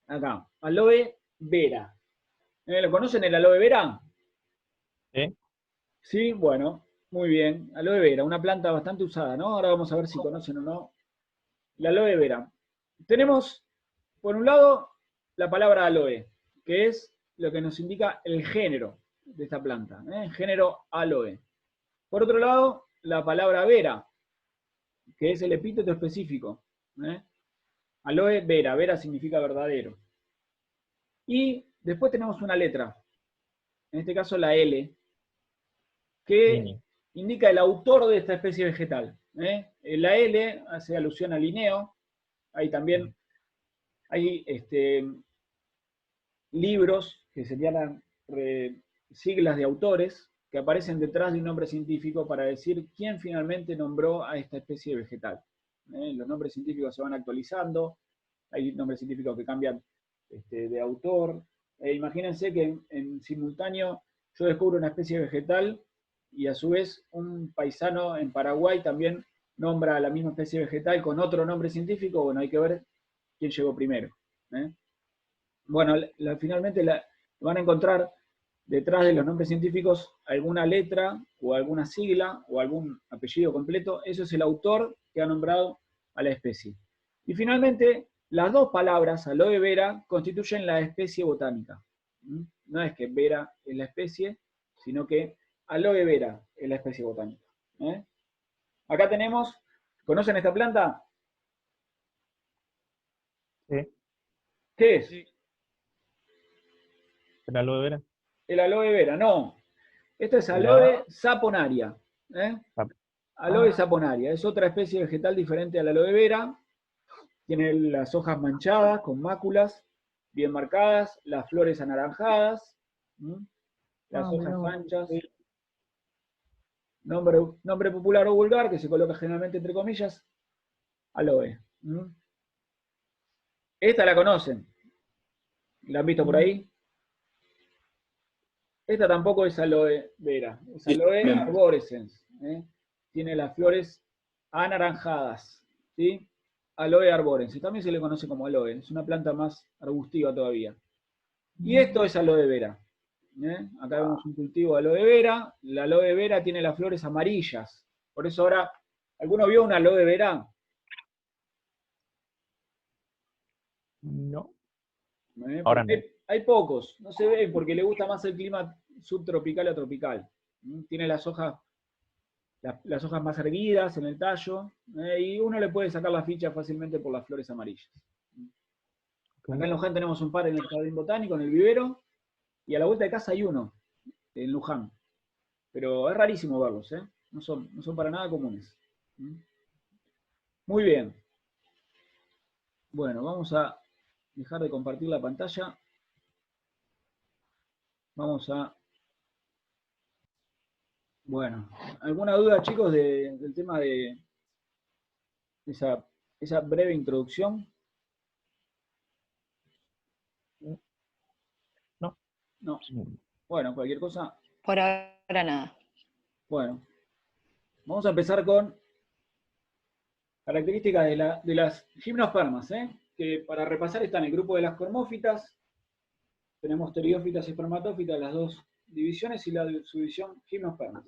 Acá, aloe vera. ¿Lo conocen el aloe vera?
¿Sí?
Sí, bueno, muy bien. Aloe vera, una planta bastante usada, ¿no? Ahora vamos a ver si conocen o no. La aloe vera. Tenemos, por un lado, la palabra aloe, que es lo que nos indica el género de esta planta, género aloe. Por otro lado, la palabra vera, que es el epíteto específico. Aloe vera, vera significa verdadero. Y después tenemos una letra, en este caso la L, que indica el autor de esta especie vegetal. La L hace alusión a Linneo. Hay también libros que serían siglas de autores que aparecen detrás de un nombre científico para decir quién finalmente nombró a esta especie vegetal. Los nombres científicos se van actualizando, hay nombres científicos que cambian de autor. Imagínense que en simultáneo yo descubro una especie vegetal y a su vez un paisano en Paraguay también nombra a la misma especie vegetal con otro nombre científico. Bueno, hay que ver quién llegó primero. Bueno, finalmente van a encontrar detrás de los nombres científicos alguna letra o alguna sigla o algún apellido completo. Eso es el autor que ha nombrado a la especie. Y finalmente, las dos palabras, aloe vera, constituyen la especie botánica. No es que vera es la especie, sino que aloe vera es la especie botánica. Acá tenemos, ¿conocen esta planta?
Sí.
¿Qué es?
¿El aloe vera?
El aloe vera, no. Esto es aloe saponaria. Aloe saponaria. Es otra especie vegetal diferente a la aloe vera. Tiene las hojas manchadas, con máculas, bien marcadas, las flores anaranjadas, las hojas anchas. Nombre popular o vulgar, que se coloca generalmente entre comillas, aloe. Esta la conocen. ¿La han visto por ahí? Esta tampoco es aloe vera, es aloe arborescens. Tiene las flores anaranjadas, ¿sí? Aloe arborescens, también se le conoce como aloe, es una planta más arbustiva todavía. Y esto es aloe vera. Acá vemos un cultivo de aloe vera. La aloe vera tiene las flores amarillas. Por eso ahora, ¿alguno vio una aloe vera?
No. Ahora no.
Hay pocos, no se ven porque le gusta más el clima subtropical o tropical. Tiene las hojas más erguidas en el tallo, y uno le puede sacar la ficha fácilmente por las flores amarillas. Acá en Luján tenemos un par en el jardín botánico, en el vivero, y a la vuelta de casa hay uno, en Luján. Pero es rarísimo verlos, no son para nada comunes. Muy bien. Bueno, vamos a dejar de compartir la pantalla. Vamos a... Bueno, ¿alguna duda, chicos, del tema de esa breve introducción? No. Bueno, cualquier cosa.
Por ahora nada.
Bueno, vamos a empezar con características de las gimnospermas, que para repasar están el grupo de las cormófitas, tenemos pteriófitas y espermatófitas, las dos divisiones, y la subdivisión gimnospermas.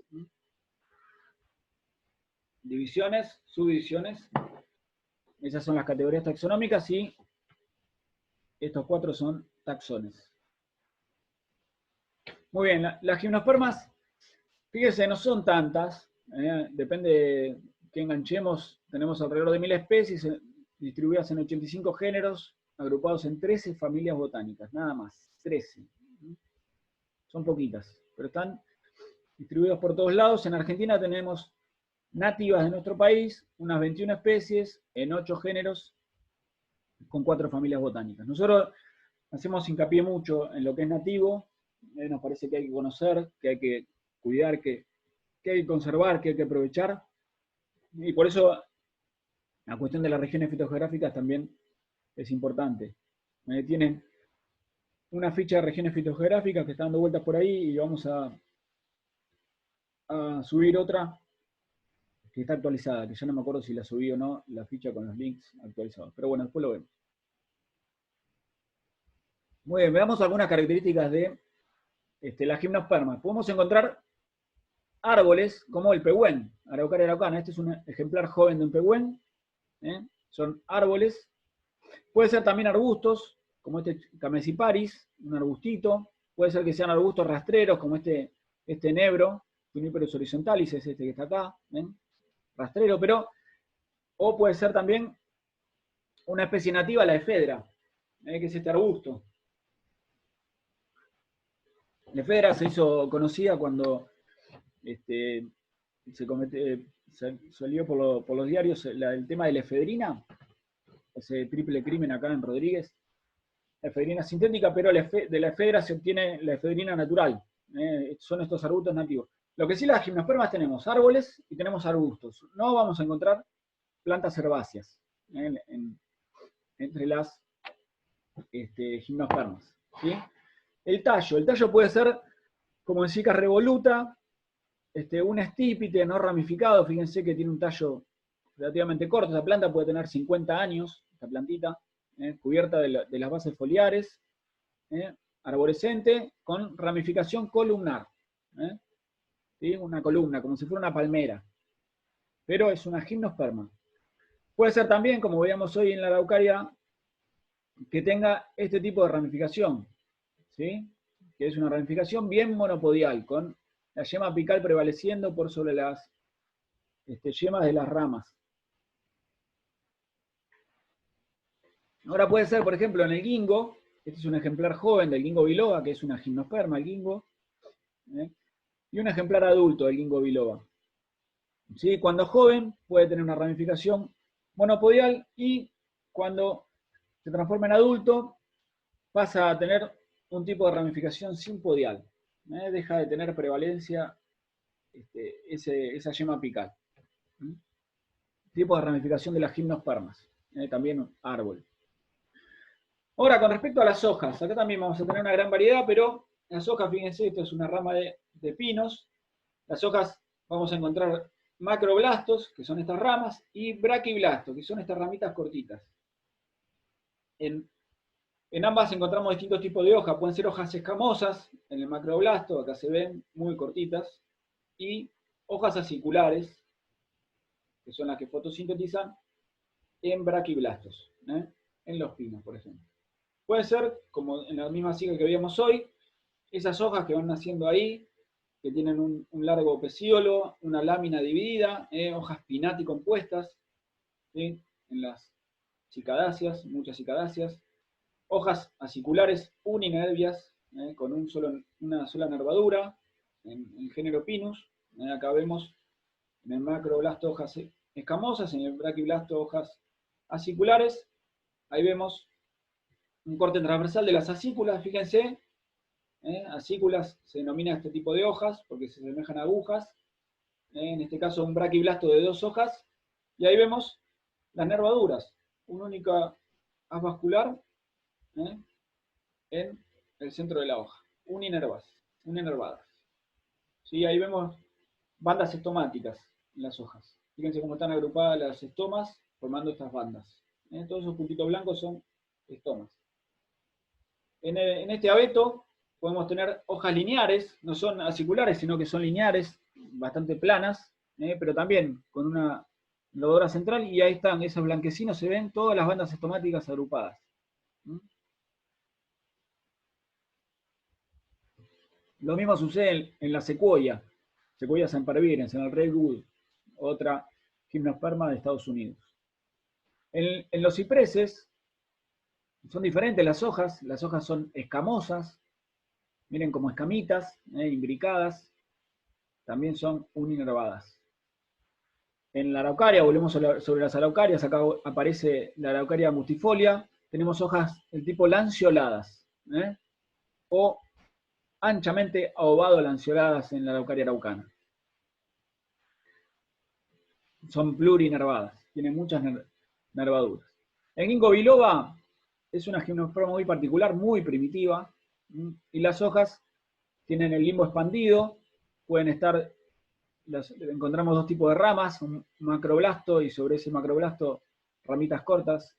Divisiones, subdivisiones, esas son las categorías taxonómicas, y estos cuatro son taxones. Muy bien, las gimnospermas, fíjense, no son tantas, depende que enganchemos, tenemos alrededor de 1000 especies distribuidas en 85 géneros, agrupados en 13 familias botánicas, nada más, 13. Son poquitas, pero están distribuidos por todos lados. En Argentina tenemos nativas de nuestro país, unas 21 especies, en 8 géneros, con 4 familias botánicas. Nosotros hacemos hincapié mucho en lo que es nativo, nos parece que hay que conocer, que hay que cuidar, que hay que conservar, que hay que aprovechar, y por eso la cuestión de las regiones fitogeográficas también es importante. Tienen una ficha de regiones fitogeográficas que está dando vueltas por ahí y vamos a subir otra que está actualizada, que ya no me acuerdo si la subí o no, la ficha con los links actualizados. Pero bueno, después lo vemos. Muy bien, veamos algunas características de las gimnospermas. Podemos encontrar árboles como el pehuen, Araucaria araucana. Este es un ejemplar joven de un pehuen. Son árboles. Puede ser también arbustos, como este Camesiparis, un arbustito. Puede ser que sean arbustos rastreros, como este enebro, Juniperus horizontalis, es este que está acá, ¿ven? Rastrero, o puede ser también una especie nativa, la efedra, que es este arbusto. La efedra se hizo conocida cuando salió por los diarios el tema de la efedrina, ese triple crimen acá en Rodríguez. La efedrina sintética, pero de la efedra se obtiene la efedrina natural. Son estos arbustos nativos. Lo que sí, las gimnospermas tenemos árboles y tenemos arbustos. No vamos a encontrar plantas herbáceas entre las gimnospermas. ¿Sí? El tallo puede ser como en Sica revoluta, un estípite no ramificado. Fíjense que tiene un tallo relativamente corto. Esta planta puede tener 50 años, esta plantita, cubierta de las bases foliares, arborescente, con ramificación columnar. ¿Sí? Una columna, como si fuera una palmera. Pero es una gimnosperma. Puede ser también, como veíamos hoy en la Araucaria, que tenga este tipo de ramificación, ¿sí? Que es una ramificación bien monopodial, con la yema apical prevaleciendo por sobre las yemas de las ramas. Ahora puede ser, por ejemplo, en el guingo. Este es un ejemplar joven del guingo biloba, que es una gimnosperma, el guingo, y un ejemplar adulto del guingo biloba. ¿Sí? Cuando joven puede tener una ramificación monopodial y cuando se transforma en adulto pasa a tener un tipo de ramificación simpodial. Deja de tener prevalencia esa yema apical. Tipo de ramificación de las gimnospermas. También árbol. Ahora, con respecto a las hojas, acá también vamos a tener una gran variedad, pero las hojas, fíjense, esto es una rama de pinos. Las hojas vamos a encontrar macroblastos, que son estas ramas, y braquiblastos, que son estas ramitas cortitas. En ambas encontramos distintos tipos de hojas. Pueden ser hojas escamosas, en el macroblasto, acá se ven, muy cortitas, y hojas aciculares, que son las que fotosintetizan, en braquiblastos, en los pinos, por ejemplo. Puede ser, como en la misma sigla que veíamos hoy, esas hojas que van naciendo ahí, que tienen un largo pecíolo, una lámina dividida, hojas pinnaticompuestas, ¿sí? En las cicadáceas, muchas cicadáceas, hojas aciculares uninervias, con una sola nervadura, en el género Pinus. Acá vemos en el macroblasto hojas escamosas, en el braquiblasto hojas aciculares. Ahí vemos un corte transversal de las acículas, fíjense. Acículas se denomina este tipo de hojas porque se semejan a agujas. En este caso un braquiblasto de 2 hojas. Y ahí vemos las nervaduras. Una única haz vascular en el centro de la hoja. Uninervadas. ¿Sí? Ahí vemos bandas estomáticas en las hojas. Fíjense cómo están agrupadas las estomas formando estas bandas. Todos esos puntitos blancos son estomas. En este abeto podemos tener hojas lineares, no son aciculares, sino que son lineares, bastante planas, pero también con una nervadura central, y ahí están esos blanquecinos, se ven todas las bandas estomáticas agrupadas. Lo mismo sucede en la secuoya, Sequoia sempervirens, en el redwood, otra gimnosperma de Estados Unidos. En los cipreses son diferentes las hojas son escamosas, miren como escamitas, imbricadas, también son uninervadas. En la araucaria, volvemos sobre las araucarias, acá aparece la araucaria mustifolia, tenemos hojas del tipo lanceoladas, o anchamente ovado-lanceoladas en la araucaria araucana. Son plurinervadas, tienen muchas nervaduras. El ginkgo biloba es una gimnosperma muy particular, muy primitiva, y las hojas tienen el limbo expandido, pueden estar, encontramos dos tipos de ramas, un macroblasto y sobre ese macroblasto ramitas cortas,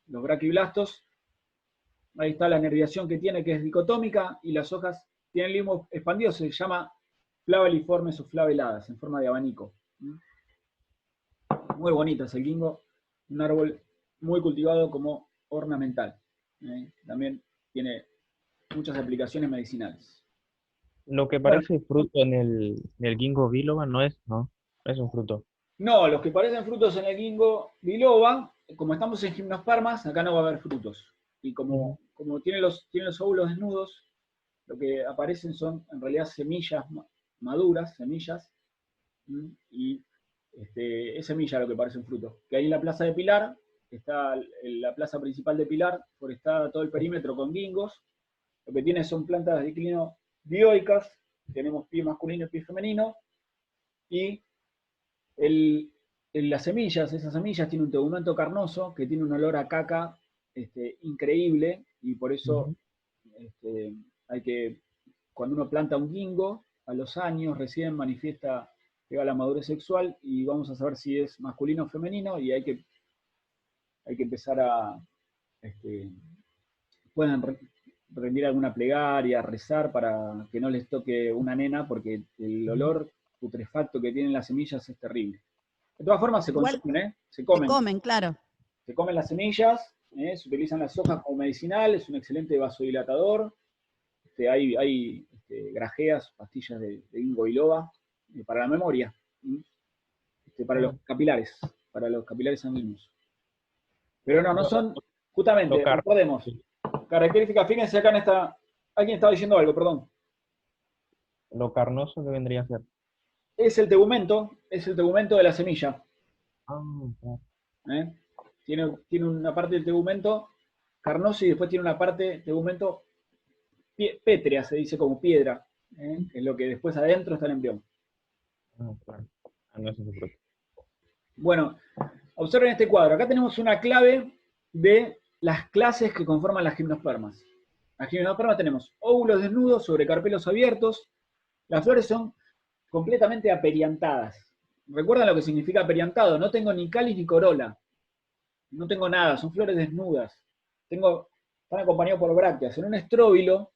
los braquiblastos. Ahí está la nerviación que tiene, que es dicotómica, y las hojas tienen limbo expandido, se llama flaveliformes o flaveladas, en forma de abanico. Muy bonitas el ginkgo, un árbol muy cultivado como ornamental. También tiene muchas aplicaciones medicinales.
Lo que
Bueno,
parece fruto en el ginkgo biloba no es un fruto.
no, los que parecen frutos en el ginkgo biloba, como estamos en gimnospermas, acá no va a haber frutos. Y como tiene los óvulos desnudos, lo que aparecen son en realidad semillas maduras, semillas, y es semilla lo que parece un fruto. Que ahí en la plaza de Pilar, está la plaza principal de Pilar, forestada todo el perímetro con gingos. Lo que tiene son plantas de declino dioicas, tenemos pie masculino y pie femenino, y esas semillas tienen un tegumento carnoso que tiene un olor a caca increíble, y por eso cuando uno planta un ginkgo, a los años recién llega a la madurez sexual, y vamos a saber si es masculino o femenino, y hay que empezar a, pueden rendir alguna plegaria, rezar para que no les toque una nena, porque el olor putrefacto que tienen las semillas es terrible. De todas formas se consumen, se comen.
Se comen, claro.
Se comen las semillas, se utilizan las hojas como medicinal, es un excelente vasodilatador. Hay grajeas, pastillas de ginkgo biloba, para la memoria, para los capilares sanguíneos. Pero no son, justamente, recordemos, características, fíjense acá alguien estaba diciendo algo, perdón.
Lo carnoso que vendría a ser.
Es el tegumento de la semilla.
Claro.
Tiene una parte del tegumento carnoso y después tiene una parte del tegumento pétrea, se dice como piedra, que es lo que después adentro está el embrión.
Claro. No es un fruto.
Bueno, observen este cuadro. Acá tenemos una clave de las clases que conforman las gimnospermas. Las gimnospermas tenemos óvulos desnudos sobre carpelos abiertos. Las flores son completamente aperiantadas. ¿Recuerdan lo que significa aperiantado? No tengo ni cáliz ni corola. No tengo nada, son flores desnudas. Están acompañados por brácteas. En un estróbilo,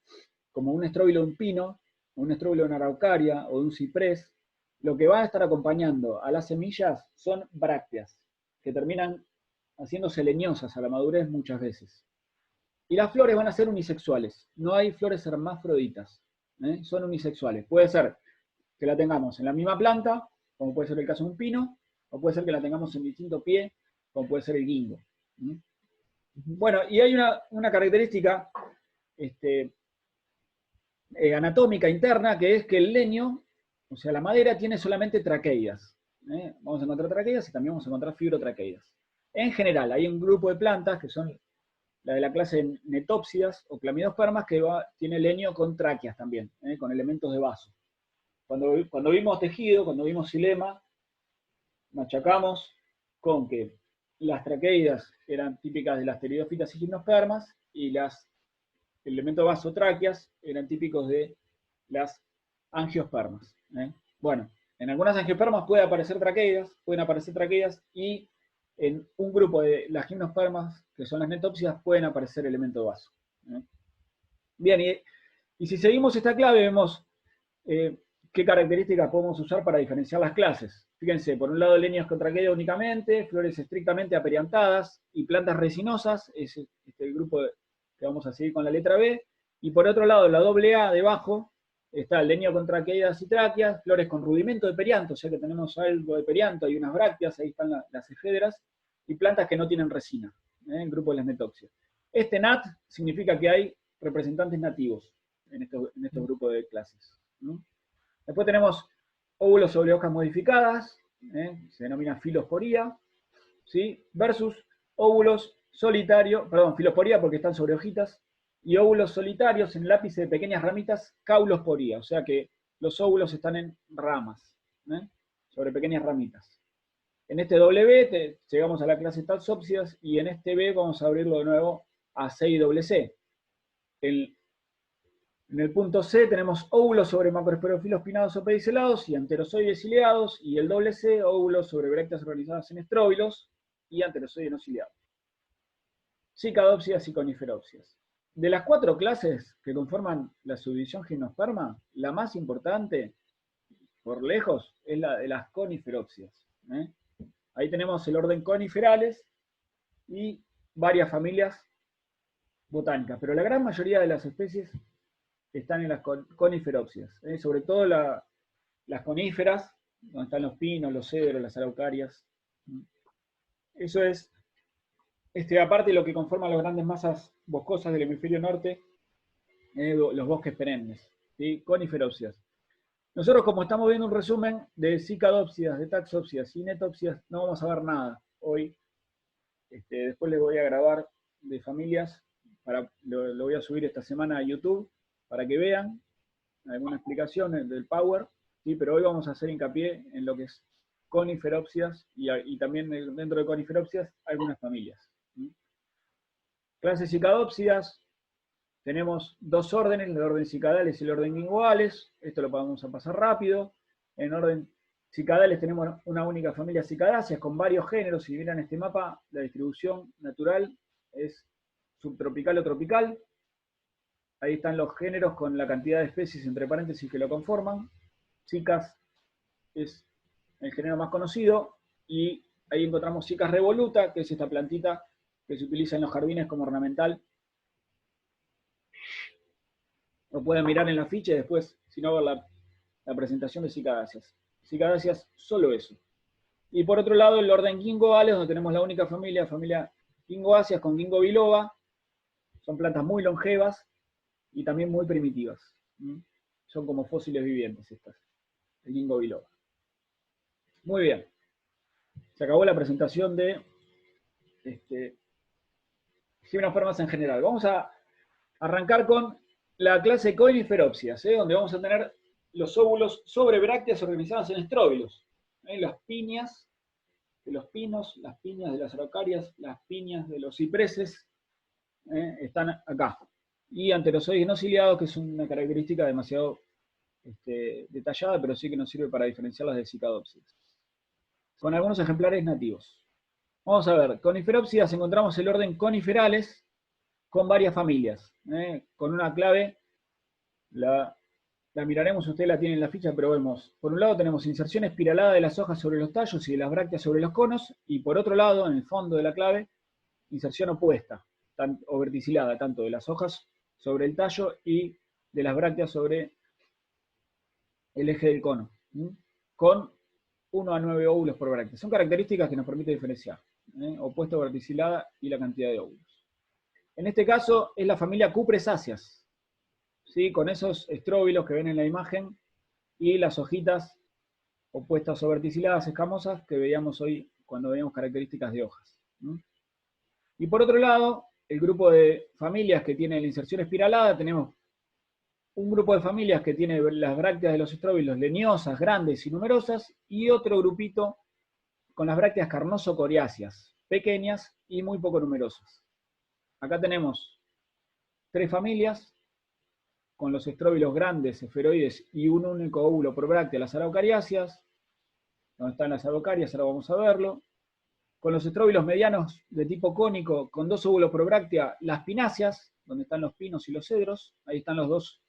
como un estróbilo de un pino, o un estróbilo de una araucaria, o de un ciprés, lo que va a estar acompañando a las semillas son brácteas, que terminan haciéndose leñosas a la madurez muchas veces. Y las flores van a ser unisexuales. No hay flores hermafroditas. Son unisexuales. Puede ser que la tengamos en la misma planta, como puede ser el caso de un pino, o puede ser que la tengamos en distinto pie, como puede ser el ginkgo. Bueno, y hay una característica anatómica interna, que es que el leño, o sea, la madera, tiene solamente traqueidas. Vamos a encontrar traqueidas y también vamos a encontrar fibrotraqueidas. En general, hay un grupo de plantas que son la de la clase Netopsidas o Clamidospermas, que tiene leño con tráqueas también, con elementos de vaso. Cuando vimos tejido, cuando vimos xilema, machacamos con que las traqueidas eran típicas de las pteridofitas y gimnospermas, y los elementos vasotráqueas eran típicos de las angiospermas. Bueno, en algunas angiospermas pueden aparecer traqueidas, y en un grupo de las gimnospermas, que son las netopsidas, pueden aparecer elementos de vaso. Bien, y si seguimos esta clave, vemos qué características podemos usar para diferenciar las clases. Fíjense, por un lado, leños con traqueida únicamente, flores estrictamente aperiantadas y plantas resinosas, es el grupo que vamos a seguir con la letra B. Y por otro lado, la doble A debajo está el denio con traqueidas y tráqueas, flores con rudimento de perianto, o sea que tenemos algo de perianto, hay unas brácteas, ahí están las efedras, y plantas que no tienen resina, el grupo de las netopsias. Este NAT significa que hay representantes nativos en estos grupos de clases, ¿no? Después tenemos óvulos sobre hojas modificadas, se denomina filosporía, ¿sí? Versus óvulos solitarios, perdón, filosporía porque están sobre hojitas, y óvulos solitarios en el ápice de pequeñas ramitas, caulosporía, o sea que los óvulos están en ramas, sobre pequeñas ramitas. En este W llegamos a la clase Taxópsidas y en este B vamos a abrirlo de nuevo a C y doble C. En el punto C tenemos óvulos sobre macroesporófilos pinnados o pedicelados y anterozoides ciliados, y el doble C, óvulos sobre brácteas organizadas en estróbilos y anterozoides no ciliados. Cicadópsidas y coniferópsidas. De las 4 clases que conforman la subdivisión gimnosperma, la más importante, por lejos, es la de las coniferópsidas. Ahí tenemos el orden Coniferales y varias familias botánicas, pero la gran mayoría de las especies están en las coniferópsidas, sobre todo las coníferas, donde están los pinos, los cedros, las araucarias. Eso es, aparte de lo que conforma las grandes masas boscosas del hemisferio norte, los bosques perennes, ¿sí? Coniferópsidas. Nosotros, como estamos viendo un resumen de cicadópsidas, de taxópsidas y netopsidas, no vamos a ver nada hoy. Después les voy a grabar de familias, lo voy a subir esta semana a YouTube, para que vean alguna explicación del Power, ¿sí? Pero hoy vamos a hacer hincapié en lo que es coniferópsidas y también dentro de coniferópsidas algunas familias. Clases cicadópsidas, tenemos 2 órdenes, el orden cicadales y el orden linguales, esto lo vamos a pasar rápido. En orden cicadales tenemos una única familia cicadáceas con varios géneros. Si miran este mapa, la distribución natural es subtropical o tropical. Ahí están los géneros con la cantidad de especies entre paréntesis que lo conforman. Cicas es el género más conocido, y ahí encontramos Cicas revoluta, que es esta plantita que se utiliza en los jardines como ornamental. Lo pueden mirar en la ficha y después, si no, ver la presentación de cicadáceas. Cicadáceas, solo eso. Y por otro lado, el orden Ginkgoales, donde tenemos la única familia Ginkgoáceas con Ginkgo biloba. Son plantas muy longevas y también muy primitivas. Son como fósiles vivientes estas, el Ginkgo biloba. Muy bien. Se acabó la presentación de gimnospermas en general. Vamos a arrancar con la clase coniferópsidas, donde vamos a tener los óvulos sobre brácteas organizadas en estróbilos. Las piñas de los pinos, las piñas de las araucarias, las piñas de los cipreses, están acá. Y anterozoides no ciliados, que es una característica demasiado detallada, pero sí que nos sirve para diferenciarlas de cicadópsidas. Con algunos ejemplares nativos. Vamos a ver, coniferópsidas encontramos el orden coniferales con varias familias, con una clave, la miraremos, ustedes la tienen en la ficha, pero vemos, por un lado tenemos inserción espiralada de las hojas sobre los tallos y de las brácteas sobre los conos, y por otro lado, en el fondo de la clave, inserción opuesta, o verticilada, tanto de las hojas sobre el tallo y de las brácteas sobre el eje del cono, con 1 a 9 óvulos por bráctea. Son características que nos permiten diferenciar, opuesta o verticilada y la cantidad de óvulos. En este caso es la familia Cupresáceas, ¿sí? Con esos estróbilos que ven en la imagen y las hojitas opuestas o verticiladas escamosas que veíamos hoy cuando veíamos características de hojas. Y por otro lado, el grupo de familias que tiene la inserción espiralada, tenemos un grupo de familias que tiene las brácteas de los estróbilos leñosas, grandes y numerosas, y otro grupito con las brácteas carnoso-coriáceas, pequeñas y muy poco numerosas. Acá tenemos 3 familias, con los estróbilos grandes, esferoides, y un único óvulo por bráctea, las araucariáceas. Donde están las araucarias, ahora vamos a verlo. Con los estróbilos medianos de tipo cónico, con 2 óvulos por bráctea, las pináceas, donde están los pinos y los cedros. Ahí están las dos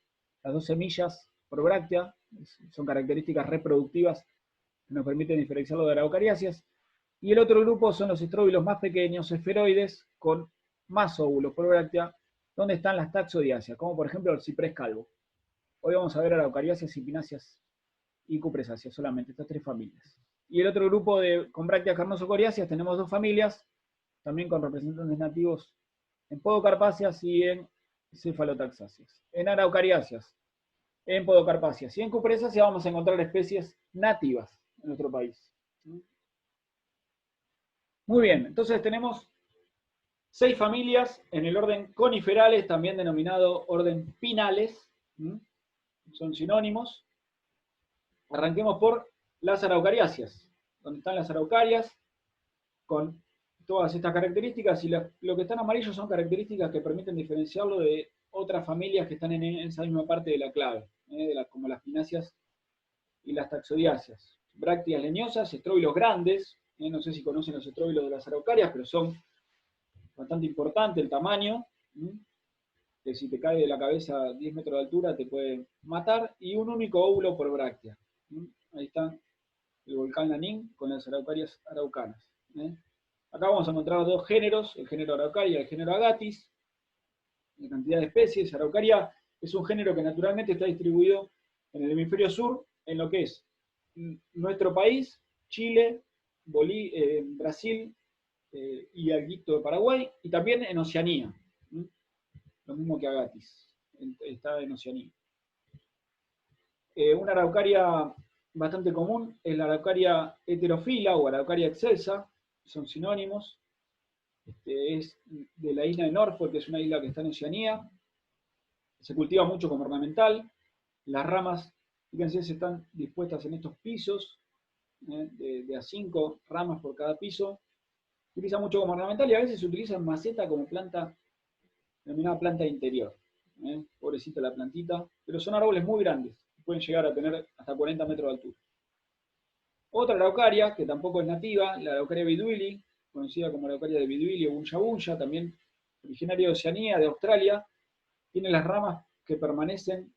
semillas por bráctea. Son características reproductivas que nos permiten diferenciarlo de araucariáceas. Y el otro grupo son los estróbilos más pequeños, esferoides, con más óvulos por bráctea, donde están las taxodiáceas, como por ejemplo el ciprés calvo, Hoy vamos a ver araucariáceas y pináceas y cupresáceas, solamente estas 3 familias. Y el otro grupo con brácteas carnoso-coriáceas tenemos 2 familias, también con representantes nativos en podocarpáceas y en cefalotaxáceas. En araucariáceas, en podocarpáceas y en cupresáceas vamos a encontrar especies nativas en nuestro país. Muy bien, entonces tenemos 6 familias en el orden coniferales, también denominado orden pinales, son sinónimos. Arranquemos por las araucariáceas, donde están las araucarias, con todas estas características, y lo que está en amarillo son características que permiten diferenciarlo de otras familias que están en esa misma parte de la clave, como las pináceas y las taxodiáceas. Brácteas leñosas, estróbilos grandes, no sé si conocen los estróbilos de las araucarias, pero son bastante importantes el tamaño, que si te cae de la cabeza a 10 metros de altura te puede matar, y un único óvulo por bráctea. Ahí está el volcán Lanín con las araucarias araucanas. Acá vamos a encontrar 2 géneros, el género Araucaria y el género Agathis, en cantidad de especies. Araucaria es un género que naturalmente está distribuido en el hemisferio sur, en lo que es nuestro país, Chile, Brasil y alguito de Paraguay, y también en Oceanía. Lo mismo que Agathis, está en Oceanía. Una araucaria bastante común es la araucaria heterofila o araucaria excelsa, son sinónimos. Es de la isla de Norfolk, que es una isla que está en Oceanía. Se cultiva mucho como ornamental. Las ramas, fíjense, están dispuestas en estos pisos, de a 5 ramas por cada piso. Se utiliza mucho como ornamental y a veces se utiliza en maceta como planta, denominada planta interior. Pobrecita la plantita, pero son árboles muy grandes, pueden llegar a tener hasta 40 metros de altura. Otra araucaria, que tampoco es nativa, la araucaria biduili, conocida como araucaria de Biduili o Bunya Bunya, también originaria de Oceanía, de Australia, tiene las ramas que permanecen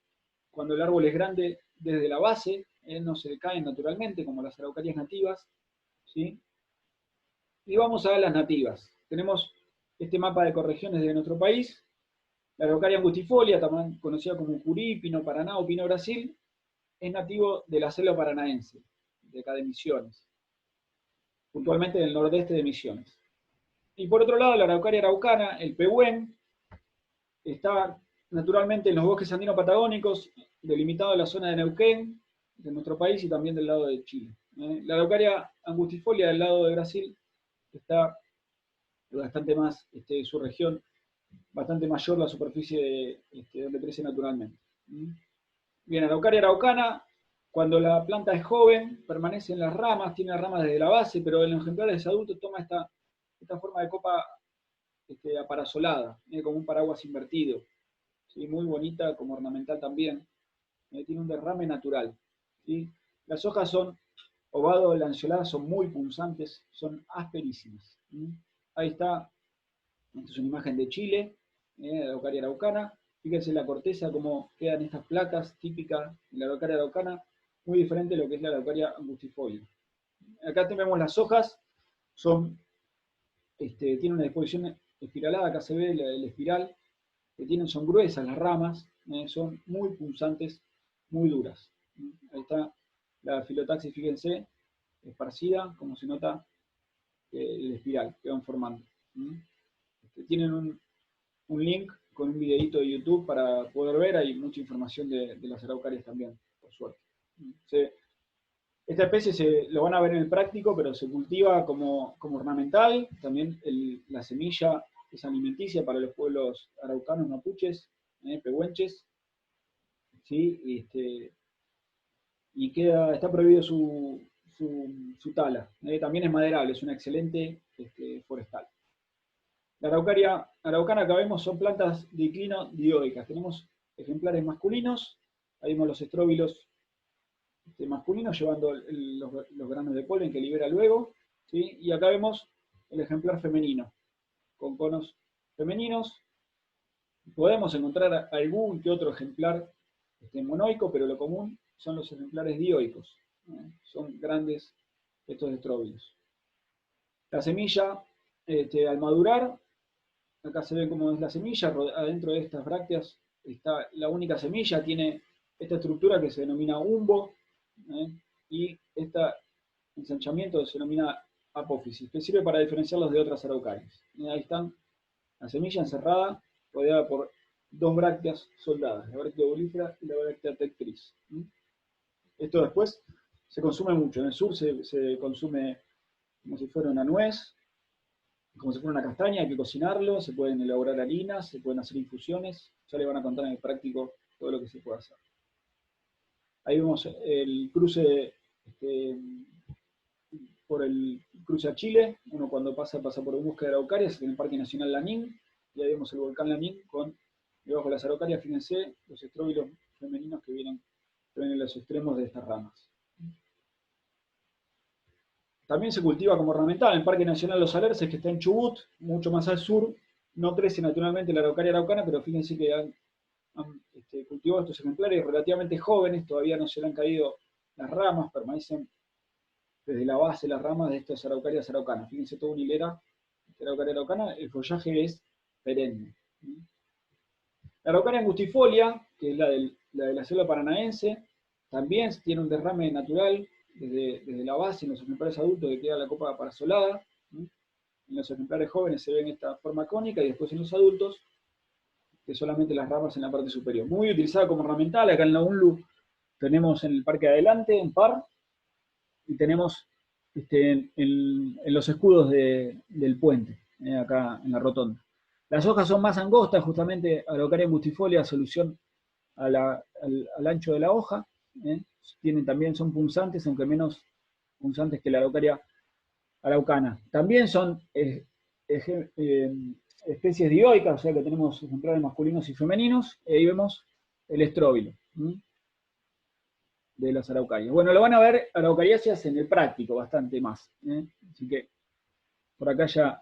cuando el árbol es grande desde la base, no se caen naturalmente como las araucarias nativas, ¿sí? Y vamos a ver las nativas. Tenemos este mapa de ecorregiones de nuestro país. La araucaria angustifolia, también conocida como curí, pino Paraná o pino Brasil, es nativo de la selva paranaense, de acá de Misiones, puntualmente del nordeste de Misiones. Y por otro lado, la araucaria araucana, el pehuen, está naturalmente en los bosques andinos patagónicos, delimitado en la zona de Neuquén, de nuestro país, y también del lado de Chile. La araucaria angustifolia del lado de Brasil está bastante más, su región, bastante mayor la superficie donde crece naturalmente. Bien, araucaria araucana, cuando la planta es joven, permanece en las ramas, tiene ramas desde la base, pero en los ejemplares adultos toma esta forma de copa aparasolada, como un paraguas invertido. ¿Sí? Muy bonita, como ornamental también. Tiene un derrame natural. ¿Sí? Las hojas son ovado-lanceoladas, son muy punzantes, son asperísimas. Ahí está, esta es una imagen de Chile, la araucaria araucana. Fíjense la corteza, cómo quedan estas placas típicas de la araucaria araucana, muy diferente de lo que es la araucaria angustifolia. Acá tenemos las hojas, tienen una disposición espiralada, acá se ve la espiral, son gruesas las ramas, son muy punzantes, muy duras. Ahí está la filotaxis, fíjense, esparcida, como se nota el espiral que van formando. Tienen un link con un videito de YouTube para poder ver, hay mucha información de las araucarias también, por suerte. Esta especie lo van a ver en el práctico, pero se cultiva como ornamental, también la semilla es alimenticia para los pueblos araucanos, mapuches, pehuenches, ¿sí? Y está prohibido su tala. También es maderable, es una excelente forestal. La araucaria araucana que vemos son plantas diclino-dioicas. Tenemos ejemplares masculinos, ahí vemos los estróbilos masculinos llevando los granos de polen que libera luego, ¿sí? Y acá vemos el ejemplar femenino, con conos femeninos. Podemos encontrar algún que otro ejemplar monoico, pero lo común son los ejemplares dioicos. Son grandes estos estróbilos. La semilla, al madurar, acá se ve cómo es la semilla, adentro de estas brácteas está la única semilla, tiene esta estructura que se denomina umbo, y este ensanchamiento se denomina apófisis, que sirve para diferenciarlos de otras araucarias. Ahí están, la semilla encerrada, rodeada por dos brácteas soldadas, la bráctea volífera y la bráctea tectriz. Esto después se consume mucho. En el sur se consume como si fuera una nuez, como si fuera una castaña, hay que cocinarlo, se pueden elaborar harinas, se pueden hacer infusiones, ya le van a contar en el práctico todo lo que se puede hacer. Ahí vemos el cruce por el cruce a Chile, uno cuando pasa por búsqueda de araucarias en el Parque Nacional Lanín, y ahí vemos el volcán Lanín con, debajo de las araucarias, fíjense, los estróbilos femeninos que vienen en los extremos de estas ramas. También se cultiva como ornamental en el Parque Nacional Los Alerces, que está en Chubut, mucho más al sur. No crece naturalmente la araucaria araucana, pero fíjense que han cultivado estos ejemplares relativamente jóvenes, todavía no se le han caído las ramas, permanecen desde la base las ramas de estas araucarias araucanas. Fíjense toda una hilera de araucaria araucana, el follaje es perenne. La araucaria angustifolia, que es la de la selva paranaense, también tiene un derrame natural desde la base en los ejemplares adultos que queda la copa parasolada. En los ejemplares jóvenes se ve en esta forma cónica y después en los adultos que solamente las ramas en la parte superior. Muy utilizada como ornamental. Acá en la UNLU tenemos en el parque de adelante un par y tenemos en los escudos del puente, acá en la rotonda. Las hojas son más angostas, justamente araucaria angustifolia, solución al ancho de la hoja. También son punzantes, aunque menos punzantes que la araucaria araucana. También son especies dioicas, o sea que tenemos ejemplares masculinos y femeninos, y ahí vemos el estróbilo de las araucarias. Bueno, lo van a ver araucariáceas en el práctico, bastante más. Así que por acá ya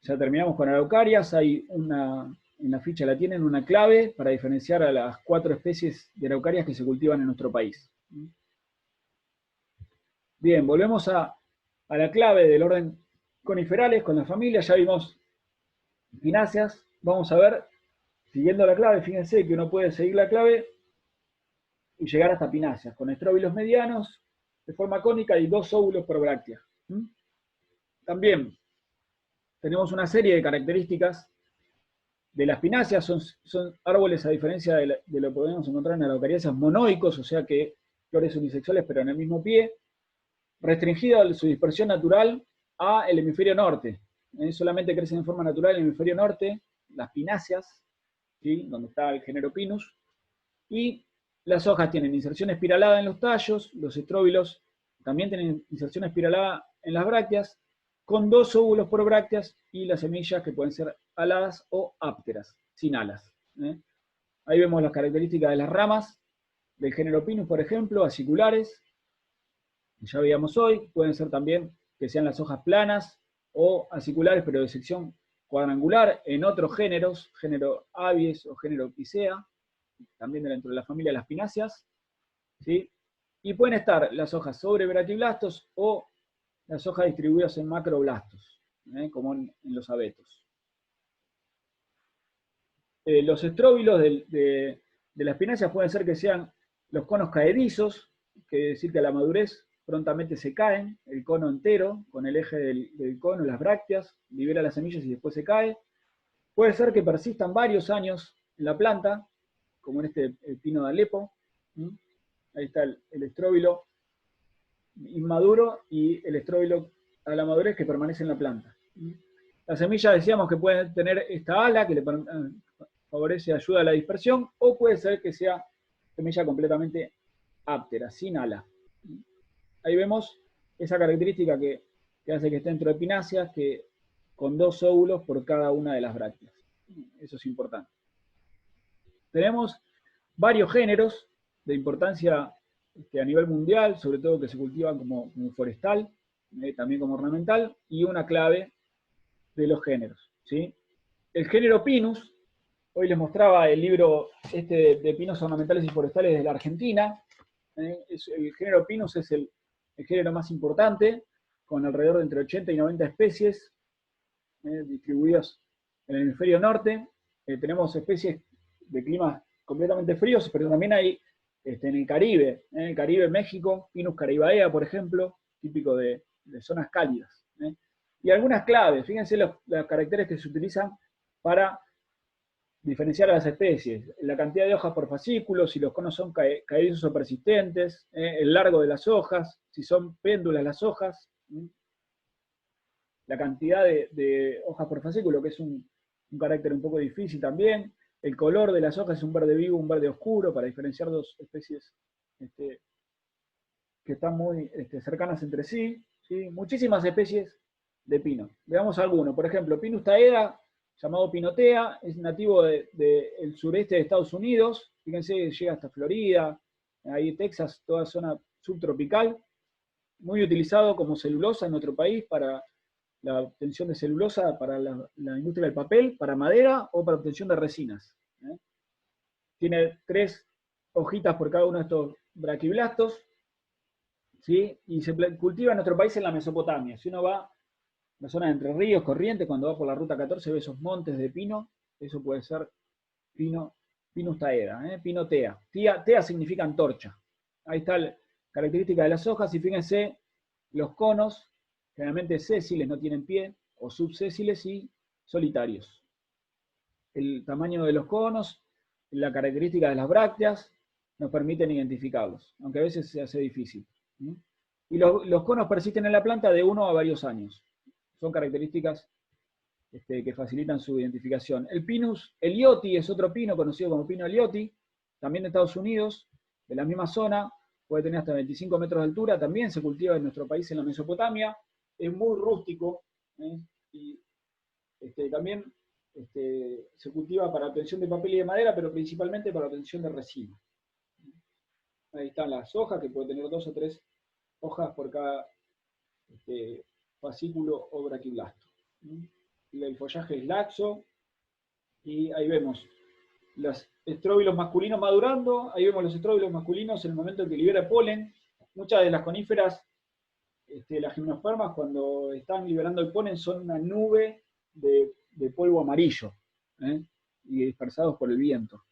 terminamos con araucarias. Hay en la ficha la tienen, una clave para diferenciar a las 4 especies de araucarias que se cultivan en nuestro país. Bien, volvemos a la clave del orden coniferales con la familia. Ya vimos pináceas. Vamos a ver, siguiendo la clave, fíjense que uno puede seguir la clave y llegar hasta pináceas, con estróbilos medianos, de forma cónica y 2 óvulos por bráctea. También tenemos una serie de características de las pináceas. Son árboles, a diferencia de lo que podemos encontrar en araucariáceas, monoicos, o sea que flores unisexuales pero en el mismo pie, restringida su dispersión natural al hemisferio norte. Solamente crecen en forma natural en el hemisferio norte, las pináceas, ¿sí?, donde está el género Pinus, y las hojas tienen inserción espiralada en los tallos, los estróbilos también tienen inserción espiralada en las brácteas, con 2 óvulos por brácteas, y las semillas que pueden ser aladas o ápteras, sin alas. Ahí vemos las características de las ramas del género Pinus, por ejemplo, aciculares, ya veíamos hoy, pueden ser también que sean las hojas planas o aciculares, pero de sección cuadrangular. En otros géneros, género Abies o género Picea, también dentro de la familia de las pináceas, ¿sí? Y pueden estar las hojas sobre bratiblastos o las hojas distribuidas en macroblastos, como en los abetos. Los estróbilos de las pináceas pueden ser que sean los conos caedizos, que decir que a la madurez prontamente se caen, el cono entero, con el eje del cono, las brácteas, libera las semillas y después se cae. Puede ser que persistan varios años en la planta, como en el pino de Alepo. Ahí está el estróbilo inmaduro y el estróbilo a la madurez que permanece en la planta. Las semillas decíamos que pueden tener esta ala que le favorece, ayuda a la dispersión, o puede ser que sea semilla completamente áptera, sin ala. Ahí vemos esa característica que hace que esté dentro de pináceas, que con 2 óvulos por cada una de las brácteas. Eso es importante. Tenemos varios géneros de importancia a nivel mundial, sobre todo que se cultivan como forestal, también como ornamental, y una clave de los géneros, ¿sí? El género Pinus, hoy les mostraba el libro de pinos ornamentales y forestales de la Argentina. El género Pinus es el género más importante, con alrededor de entre 80 y 90 especies distribuidas en el hemisferio norte. Tenemos especies de climas completamente fríos, pero también hay en el Caribe, México, Pinus caribaea, por ejemplo, típico de zonas cálidas. Y algunas claves, fíjense los caracteres que se utilizan para diferenciar a las especies, la cantidad de hojas por fascículo, si los conos son caedizos o persistentes, el largo de las hojas, si son péndulas las hojas, la cantidad de hojas por fascículo, que es un carácter un poco difícil también, el color de las hojas es un verde vivo, un verde oscuro, para diferenciar dos especies que están muy cercanas entre sí, ¿sí? Muchísimas especies de pino. Veamos algunos, por ejemplo, Pinus taeda, llamado pinotea, es nativo del sureste de Estados Unidos, fíjense, llega hasta Florida, ahí Texas, toda zona subtropical, muy utilizado como celulosa en nuestro país para la obtención de celulosa para la industria del papel, para madera o para obtención de resinas. Tiene 3 hojitas por cada uno de estos braquiblastos, ¿sí? Y se cultiva en nuestro país en la Mesopotamia. Si uno va la zona de Entre Ríos, Corrientes, cuando va por la ruta 14 ve esos montes de pino, eso puede ser Pinus taeda, pinotea. Tea significa antorcha. Ahí está la característica de las hojas, y fíjense los conos, generalmente sésiles, no tienen pie, o subsésiles y solitarios. El tamaño de los conos, la característica de las brácteas, nos permiten identificarlos, aunque a veces se hace difícil. Y los conos persisten en la planta de 1 a varios años. Son características que facilitan su identificación. El Pinus elioti es otro pino conocido como pino elioti, también de Estados Unidos, de la misma zona, puede tener hasta 25 metros de altura, también se cultiva en nuestro país en la Mesopotamia, es muy rústico, y también se cultiva para obtención de papel y de madera, pero principalmente para obtención de resina. Ahí están las hojas, que puede tener 2 o 3 hojas por cada fascículo o braquiblasto. El follaje es laxo, y ahí vemos los estróbilos masculinos madurando, ahí vemos los estróbilos masculinos en el momento en que libera polen. Muchas de las coníferas, las gimnospermas, cuando están liberando el polen, son una nube de polvo amarillo, y dispersados por el viento.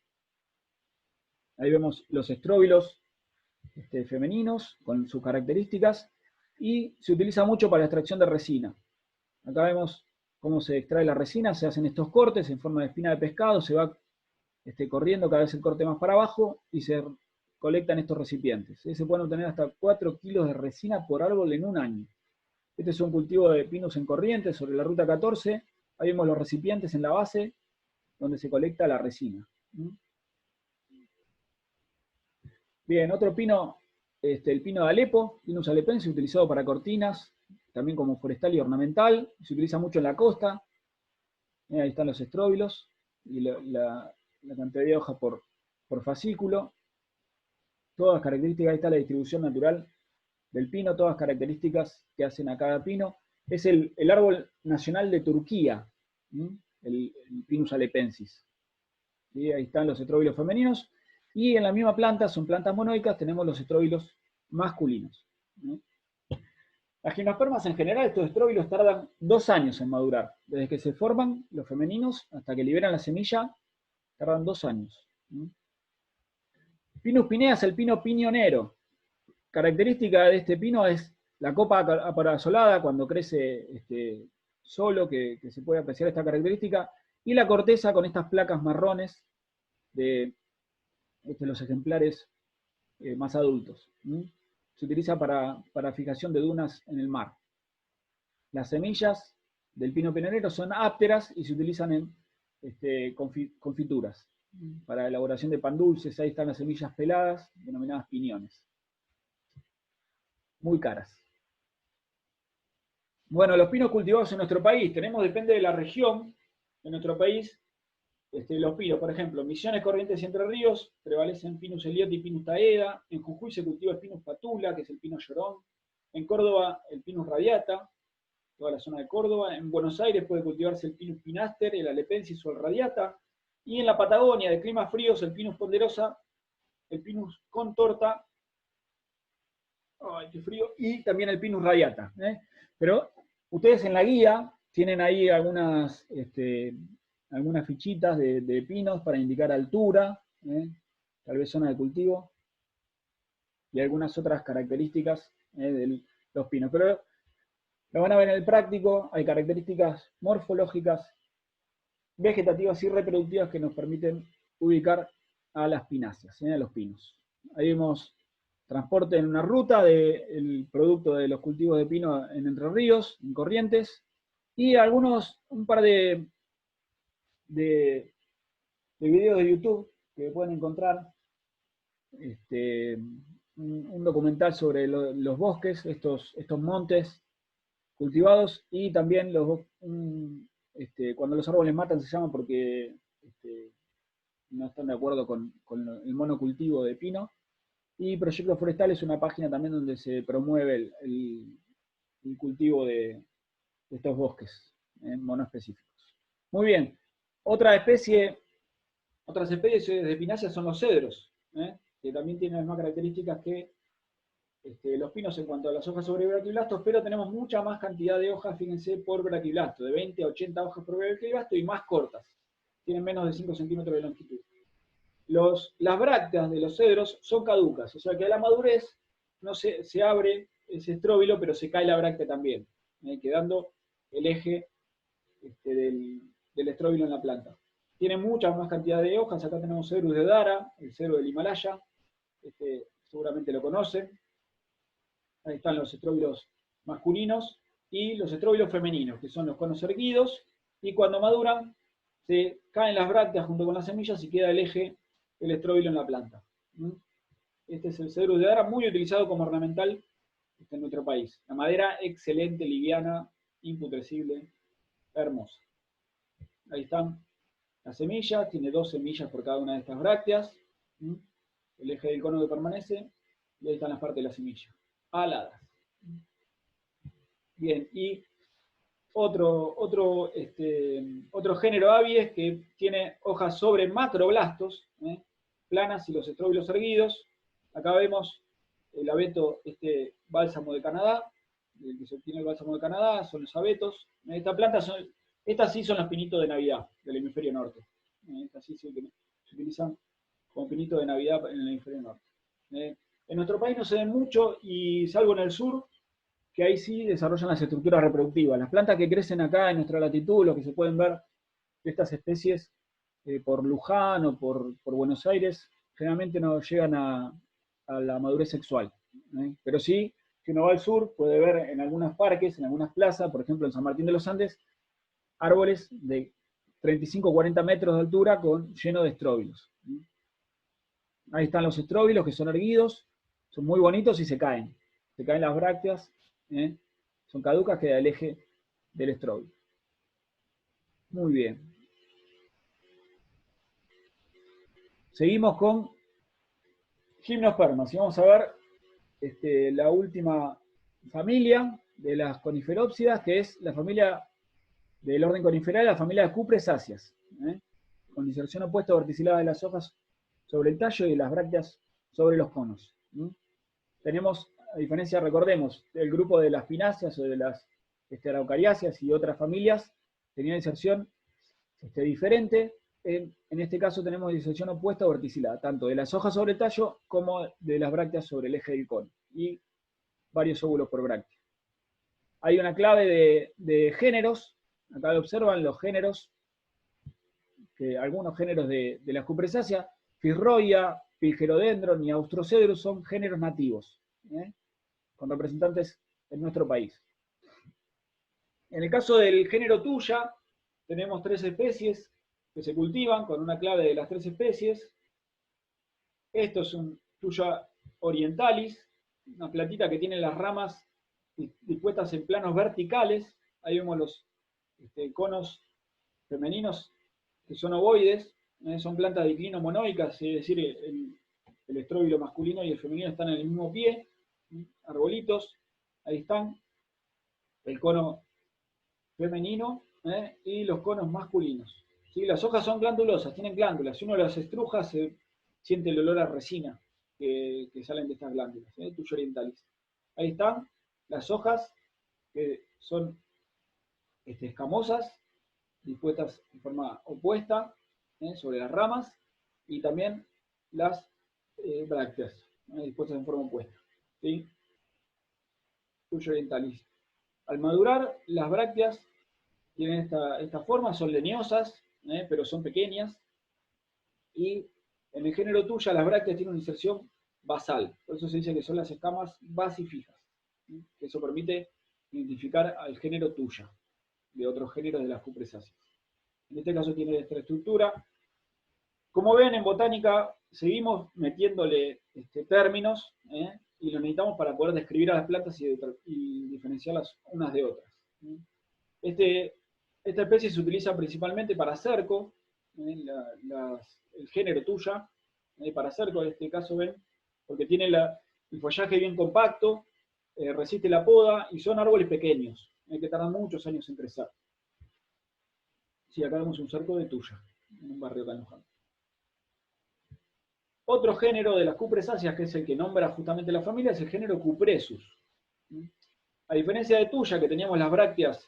Ahí vemos los estróbilos femeninos, con sus características, y se utiliza mucho para la extracción de resina. Acá vemos cómo se extrae la resina, se hacen estos cortes en forma de espina de pescado, se va corriendo cada vez el corte más para abajo, y se colectan estos recipientes. Se pueden obtener hasta 4 kilos de resina por árbol en un año. Este es un cultivo de Pinus en Corrientes, sobre la ruta 14, ahí vemos los recipientes en la base, donde se colecta la resina. Bien, otro pino, el pino de Alepo, Pinus alepense, utilizado para cortinas, también como forestal y ornamental, se utiliza mucho en la costa. Ahí están los estróbilos, y la cantidad de hojas por fascículo. Todas características, ahí está la distribución natural del pino, todas características que hacen a cada pino. Es el árbol nacional de Turquía, el Pinus alepensis. ¿Sí? Ahí están los estróbilos femeninos, y en la misma planta, son plantas monoicas, tenemos los estróbilos masculinos. Las gimnospermas en general, estos estróbilos tardan 2 años en madurar. Desde que se forman los femeninos hasta que liberan la semilla, tardan 2 años. Pinus pinea es el pino piñonero. Característica de este pino es la copa aparasolada cuando crece solo, que se puede apreciar esta característica, y la corteza con estas placas marrones de los ejemplares más adultos. Se utiliza para fijación de dunas en el mar. Las semillas del pino piñonero son ápteras y se utilizan en confituras para elaboración de pan dulces. Ahí están las semillas peladas, denominadas piñones. Muy caras. Bueno, los pinos cultivados en nuestro país, depende de la región de nuestro país, los pinos, por ejemplo, Misiones, Corrientes y Entre Ríos, prevalecen Pinus elioti y Pinus taeda. En Jujuy se cultiva el Pinus patula, que es el pino llorón. En Córdoba, el Pinus radiata, toda la zona de Córdoba. En Buenos Aires puede cultivarse el Pinus pinaster, el alepensis o el radiata. Y en la Patagonia, de climas fríos, el Pinus ponderosa, el Pinus contorta, ¡ay, qué frío!, y también el Pinus radiata. Pero ustedes en la guía tienen ahí algunas fichitas de pinos para indicar altura, tal vez zona de cultivo, y algunas otras características de los pinos. Pero lo van a ver en el práctico, hay características morfológicas, vegetativas y reproductivas que nos permiten ubicar a las pináceas, a los pinos. Ahí vemos transporte en una ruta del producto de los cultivos de pino en Entre Ríos, en Corrientes, y un par de videos de YouTube que pueden encontrar, un documental sobre los bosques, estos montes cultivados, y también cuando los árboles matan se llama porque no están de acuerdo con el monocultivo de pino. Y Proyecto Forestal es una página también donde se promueve el cultivo de estos bosques monoespecíficos. Muy bien. Otras especies de pináceas son los cedros, que también tienen las mismas características que los pinos en cuanto a las hojas sobre braquiblastos, pero tenemos mucha más cantidad de hojas, fíjense, por braquiblasto, de 20 a 80 hojas por braquiblasto y más cortas. Tienen menos de 5 centímetros de longitud. Las brácteas de los cedros son caducas, o sea que a la madurez no se abre ese estróbilo, pero se cae la bráctea también, quedando el eje del estróbilo en la planta. Tiene mucha más cantidad de hojas. Acá tenemos Cedrus de Dara, el cedro del Himalaya, seguramente lo conocen. Ahí están los estróbilos masculinos y los estróbilos femeninos, que son los conos erguidos, y cuando maduran se caen las brácteas junto con las semillas y queda el eje del estróbilo en la planta. Este es el Cedrus de Dara, muy utilizado como ornamental en nuestro país. La madera excelente, liviana, imputrescible, hermosa. Ahí están las semillas, tiene 2 semillas por cada una de estas brácteas. El eje del cono que permanece, y ahí están las partes de la semilla, aladas. Bien, y otro género Abies que tiene hojas sobre macroblastos, planas, y los estróbilos erguidos. Acá vemos el abeto, bálsamo de Canadá, el que se obtiene el bálsamo de Canadá, son los abetos. Estas sí son los pinitos de Navidad del hemisferio norte. Estas sí se utilizan como pinito de Navidad en el hemisferio norte. En nuestro país no se ven mucho, y salvo en el sur, que ahí sí desarrollan las estructuras reproductivas. Las plantas que crecen acá en nuestra latitud, lo que se pueden ver de estas especies por Luján o por Buenos Aires, generalmente no llegan a la madurez sexual. Pero sí, si uno va al sur, puede ver en algunos parques, en algunas plazas, por ejemplo en San Martín de los Andes, árboles de 35 o 40 metros de altura llenos de estróbilos. Ahí están los estróbilos, que son erguidos, son muy bonitos y se caen. Se caen las brácteas, son caducas, queda el eje del estróbilo. Muy bien. Seguimos con gimnospermas y vamos a ver la última familia de las coniferópsidas, que es la familia del orden coniferal, la familia de cupresáceas, con inserción opuesta o verticilada de las hojas sobre el tallo y de las brácteas sobre los conos. Tenemos, a diferencia, recordemos, el grupo de las pináceas o de las araucariáceas y otras familias tenía inserción diferente. En este caso tenemos inserción opuesta o verticilada, tanto de las hojas sobre el tallo como de las brácteas sobre el eje del cono, y varios óvulos por bráctea. Hay una clave de géneros. Acá observan los géneros, algunos géneros de la cupresácea. Fisroia, Pilgerodendron y Austrocedrus son géneros nativos, con representantes en nuestro país. En el caso del género Tuya, tenemos 3 especies que se cultivan con una clave de las 3 especies. Esto es un Tuya orientalis, una plantita que tiene las ramas dispuestas en planos verticales. Ahí vemos los conos femeninos, que son ovoides. Son plantas diclino-monoicas, es decir, el estróbilo masculino y el femenino están en el mismo pie, arbolitos. Ahí están el cono femenino y los conos masculinos. ¿Sí? Las hojas son glandulosas, tienen glándulas. Si uno las estruja, se siente el olor a resina que salen de estas glándulas, Tuya orientalis. Ahí están las hojas, que son escamosas, dispuestas en forma opuesta sobre las ramas, y también las brácteas, dispuestas en forma opuesta. ¿Sí? Tuya orientalis. Al madurar, las brácteas tienen esta forma, son leñosas, pero son pequeñas. Y en el género Tuya, las brácteas tienen una inserción basal. Por eso se dice que son las escamas basifijas. Que eso permite identificar al género Tuya de otros géneros de las cupresáceas. En este caso tiene esta estructura. Como ven, en botánica seguimos metiéndole términos, y lo necesitamos para poder describir a las plantas y diferenciarlas unas de otras. Esta especie se utiliza principalmente para cerco, el género Tuya, para cerco en este caso ven, porque tiene el follaje bien compacto, resiste la poda y son árboles pequeños, que tardan muchos años en crecer. Sí, acá vemos un cerco de Tuya, en un barrio acá en Luján. Otro género de las cupresáceas, que es el que nombra justamente la familia, es el género Cupresus. A diferencia de Tuya, que teníamos las brácteas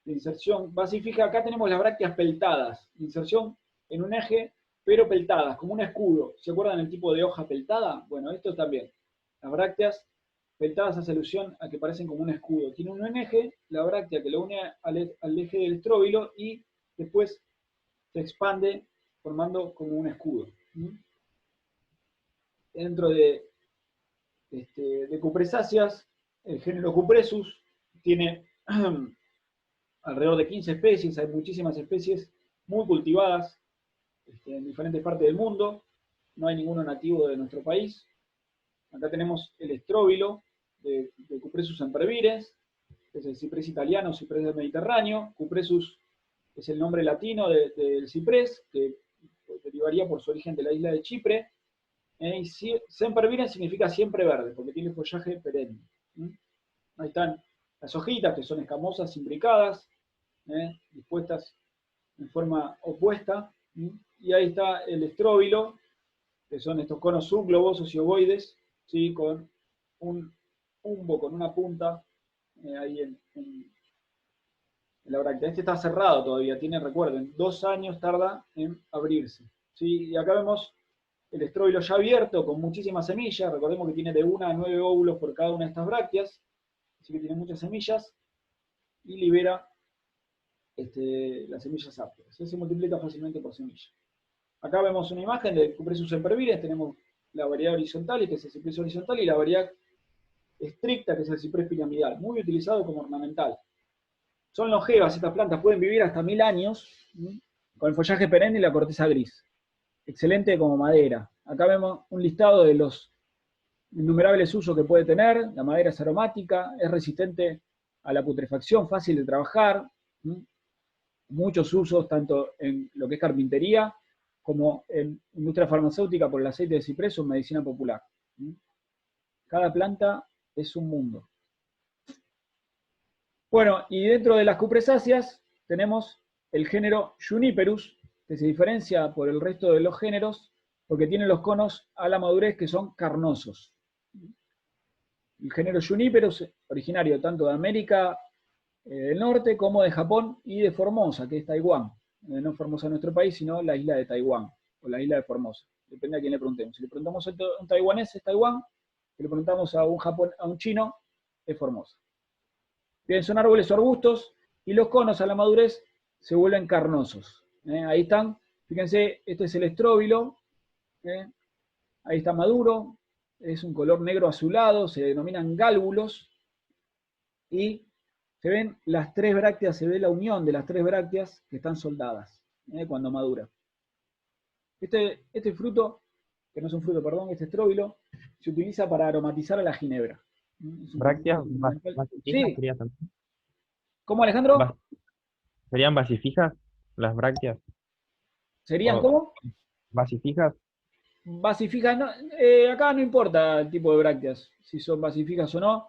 de inserción basífica, acá tenemos las brácteas peltadas, inserción en un eje, pero peltadas, como un escudo. ¿Se acuerdan el tipo de hoja peltada? Bueno, esto también. Las brácteas peltadas hace alusión a que parecen como un escudo. Tiene un eje, la bráctea que lo une al eje del estróbilo y después se expande formando como un escudo. Dentro de cupresáceas, el género Cupresus tiene alrededor de 15 especies, hay muchísimas especies muy cultivadas en diferentes partes del mundo, no hay ninguno nativo de nuestro país. Acá tenemos el estróbilo de Cupresus sempervirens, que es el ciprés italiano, ciprés del Mediterráneo. Cupresus es el nombre latino del ciprés, que derivaría por su origen de la isla de Chipre. Y sempervirens significa siempre verde, porque tiene follaje perenne. Ahí están las hojitas, que son escamosas, imbricadas, dispuestas en forma opuesta. Y ahí está el estróbilo, que son estos conos subglobosos y ovoides, ¿sí? Con un humbo, con una punta ahí en la bráctea. Este está cerrado todavía, recuerden, 2 años tarda en abrirse. ¿Sí? Y acá vemos el estróbilo ya abierto, con muchísimas semillas. Recordemos que tiene de 1 a 9 óvulos por cada una de estas brácteas, así que tiene muchas semillas, y libera las semillas aptas. Se multiplica fácilmente por semilla. Acá vemos una imagen de Cupresus sempervirens. Tenemos la variedad horizontal, que es el ciprés horizontal, y la variedad estricta, que es el ciprés piramidal, muy utilizado como ornamental. Son longevas estas plantas, pueden vivir hasta 1000 años, con el follaje perenne y la corteza gris. Excelente como madera. Acá vemos un listado de los innumerables usos que puede tener. La madera es aromática, es resistente a la putrefacción, fácil de trabajar. Muchos usos, tanto en lo que es carpintería, como en industria farmacéutica por el aceite de ciprés o en medicina popular. Cada planta es un mundo. Bueno, y dentro de las cupresáceas tenemos el género Juniperus, que se diferencia por el resto de los géneros porque tiene los conos a la madurez que son carnosos. El género Juniperus, originario tanto de América del Norte como de Japón y de Formosa, que es Taiwán. No Formosa nuestro país, sino la isla de Taiwán, o la isla de Formosa. Depende a quién le preguntemos. Si le preguntamos a un taiwanés, es Taiwán. Si le preguntamos a un chino, es Formosa. Bien, son árboles o arbustos, y los conos a la madurez se vuelven carnosos. Ahí están, fíjense, este es el estróbilo, ahí está maduro, es un color negro azulado, se denominan gálbulos, y se ven las 3 brácteas, se ve la unión de las 3 brácteas que están soldadas, cuando madura. Este fruto, que no es un fruto, perdón, este estróbilo, se utiliza para aromatizar a la ginebra.
¿Brácteas basifijas
sí.
sería también?
¿Cómo, Alejandro?
¿Serían basifijas las brácteas?
¿Serían cómo?
¿Basifijas?
Basifijas, no, acá no importa el tipo de brácteas, si son basifijas o no.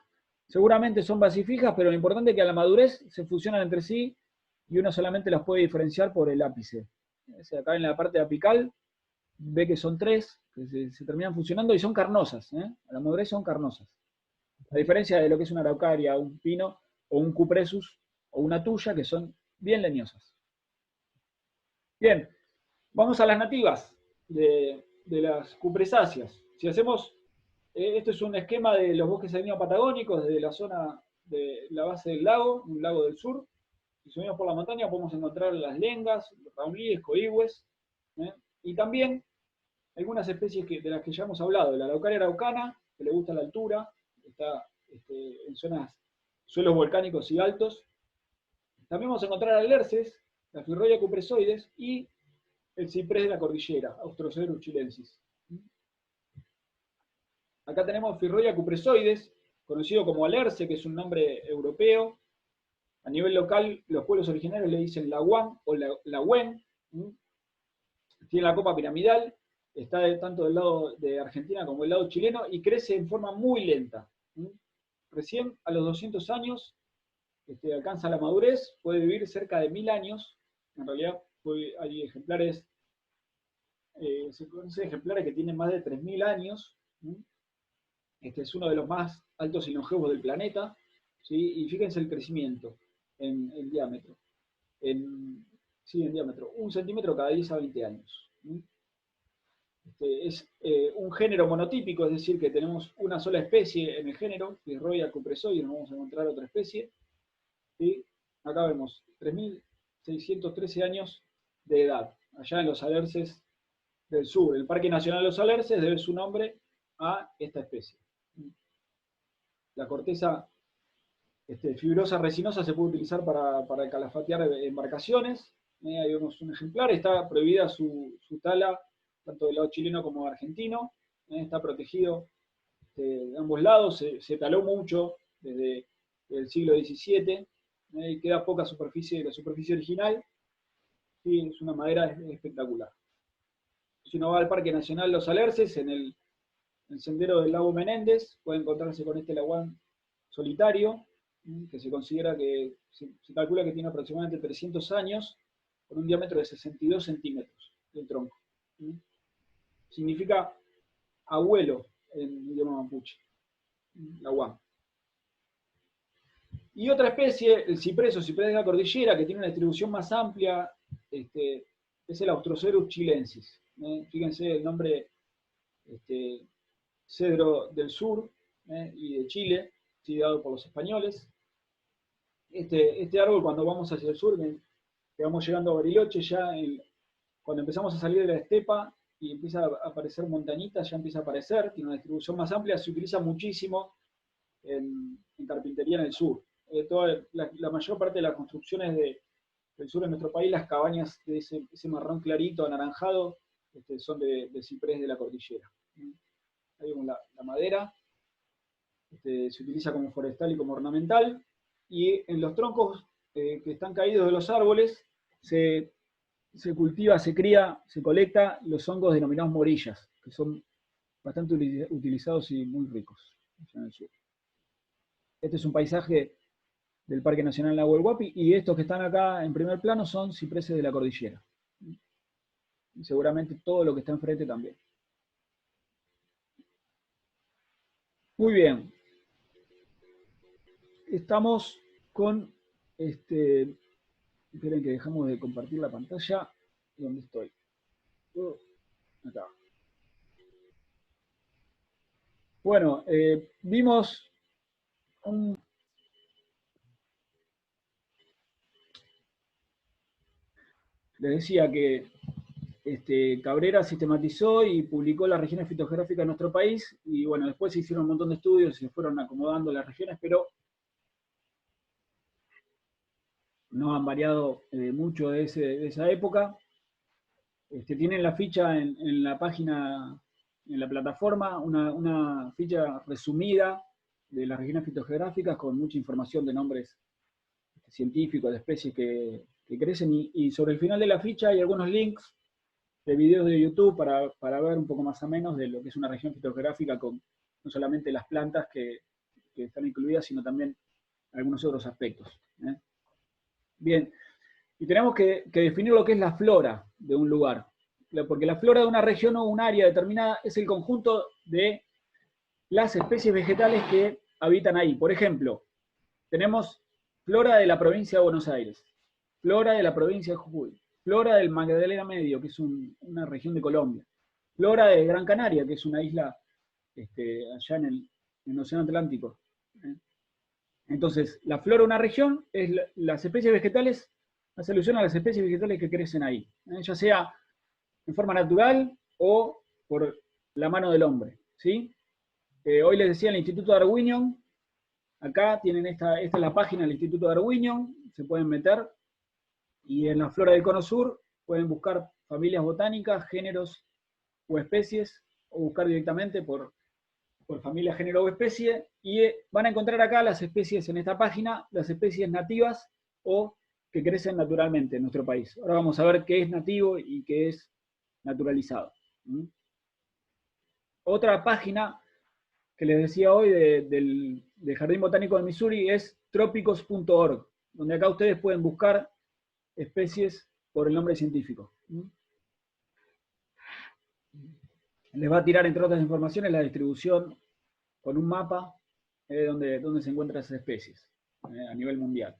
Seguramente son basifijas, pero lo importante es que a la madurez se fusionan entre sí y uno solamente las puede diferenciar por el ápice. Acá en la parte apical ve que son 3, que se terminan fusionando y son carnosas. A la madurez son carnosas. A diferencia de lo que es una araucaria, un pino, o un cupresus, o una tuya, que son bien leñosas. Bien, vamos a las nativas de de las cupresáceas. Si hacemos, esto es un esquema de los bosques andino-patagónicos desde la zona de la base del lago, un lago del sur. Si subimos por la montaña podemos encontrar las lengas, los raumíes, coigües, y también algunas especies de las que ya hemos hablado, la araucaria araucana, que le gusta la altura, está en suelos volcánicos y altos. También vamos a encontrar alerces, la Firroia cupresoides y el ciprés de la cordillera, Austrosederus chilensis. Acá tenemos Firroia cupresoides, conocido como alerce, que es un nombre europeo. A nivel local, los pueblos originarios le dicen laguán o lahuén. Tiene la copa piramidal, está tanto del lado de Argentina como del lado chileno y crece en forma muy lenta. Recién a los 200 años alcanza la madurez, puede vivir cerca de 1000 años. En realidad hay ejemplares, se conocen ejemplares que tienen más de 3000 años. Este es uno de los más altos y longevos del planeta, ¿sí? Y fíjense el crecimiento en diámetro. En diámetro, 1 centímetro cada 10 a 20 años. Es un género monotípico, es decir, que tenemos una sola especie en el género, Firroia cupresoides, no vamos a encontrar otra especie. Y acá vemos 3.613 años de edad, allá en los alerces del sur. El Parque Nacional de los Alerces debe su nombre a esta especie. La corteza fibrosa resinosa se puede utilizar para calafatear embarcaciones. Ahí vemos un ejemplar, está prohibida su tala tanto del lado chileno como argentino. Está protegido de ambos lados, se taló mucho desde el siglo XVII. Y queda poca superficie de la superficie original. Sí, es una madera espectacular. Si uno va al Parque Nacional Los Alerces, en el sendero del lago Menéndez, puede encontrarse con este laguán solitario, que se considera que, se calcula que tiene aproximadamente 300 años, con un diámetro de 62 centímetros del tronco. Significa abuelo en idioma mapuche, laguán. Y otra especie, el ciprés o ciprés de la cordillera, que tiene una distribución más amplia, es el Austrosederus chilensis. Fíjense el nombre, cedro del sur y de Chile, dado por los españoles. Este árbol, cuando vamos hacia el sur, que vamos llegando a Bariloche, ya cuando empezamos a salir de la estepa y empieza a aparecer montañitas, ya empieza a aparecer, tiene una distribución más amplia, se utiliza muchísimo en carpintería en el sur. La mayor parte de las construcciones del sur de nuestro país, las cabañas de ese marrón clarito, anaranjado, son de ciprés de la cordillera. Ahí vemos la madera, se utiliza como forestal y como ornamental, y en los troncos que están caídos de los árboles, se cultiva, se cría, se colecta los hongos denominados morillas, que son bastante utilizados y muy ricos en el sur. Este es un paisaje del Parque Nacional Nahuel Huapi, y estos que están acá en primer plano son cipreses de la cordillera. Y seguramente todo lo que está enfrente también. Muy bien. Estamos con, esperen que dejamos de compartir la pantalla. ¿Dónde estoy? Acá. Bueno, vimos les decía que Cabrera sistematizó y publicó las regiones fitogeográficas de nuestro país, y bueno, después se hicieron un montón de estudios y se fueron acomodando las regiones, pero no han variado mucho de esa época. Tienen la ficha en la página, en la plataforma, una ficha resumida de las regiones fitogeográficas con mucha información de nombres científicos, de especies que crecen, y sobre el final de la ficha hay algunos links de videos de YouTube para ver un poco más o menos de lo que es una región fitogeográfica, con no solamente las plantas que están incluidas, sino también algunos otros aspectos. Bien, y tenemos que definir lo que es la flora de un lugar, porque la flora de una región o un área determinada es el conjunto de las especies vegetales que habitan ahí. Por ejemplo, tenemos flora de la provincia de Buenos Aires, flora de la provincia de Jujuy, flora del Magdalena Medio, que es una región de Colombia, flora de Gran Canaria, que es una isla allá en el Océano Atlántico. Entonces, la flora de una región es las especies vegetales, hace alusión a las especies vegetales que crecen ahí, ya sea en forma natural o por la mano del hombre, ¿sí? Hoy les decía el Instituto Darwinion, acá tienen esta es la página del Instituto Darwinion, se pueden meter, y en la flora del Cono Sur pueden buscar familias botánicas, géneros o especies, o buscar directamente por familia, género o especie, y van a encontrar acá las especies en esta página, las especies nativas o que crecen naturalmente en nuestro país. Ahora vamos a ver qué es nativo y qué es naturalizado. Otra página que les decía hoy del Jardín Botánico de Missouri es trópicos.org, donde acá ustedes pueden buscar especies por el nombre científico. Les va a tirar, entre otras informaciones, la distribución con un mapa donde se encuentran esas especies a nivel mundial.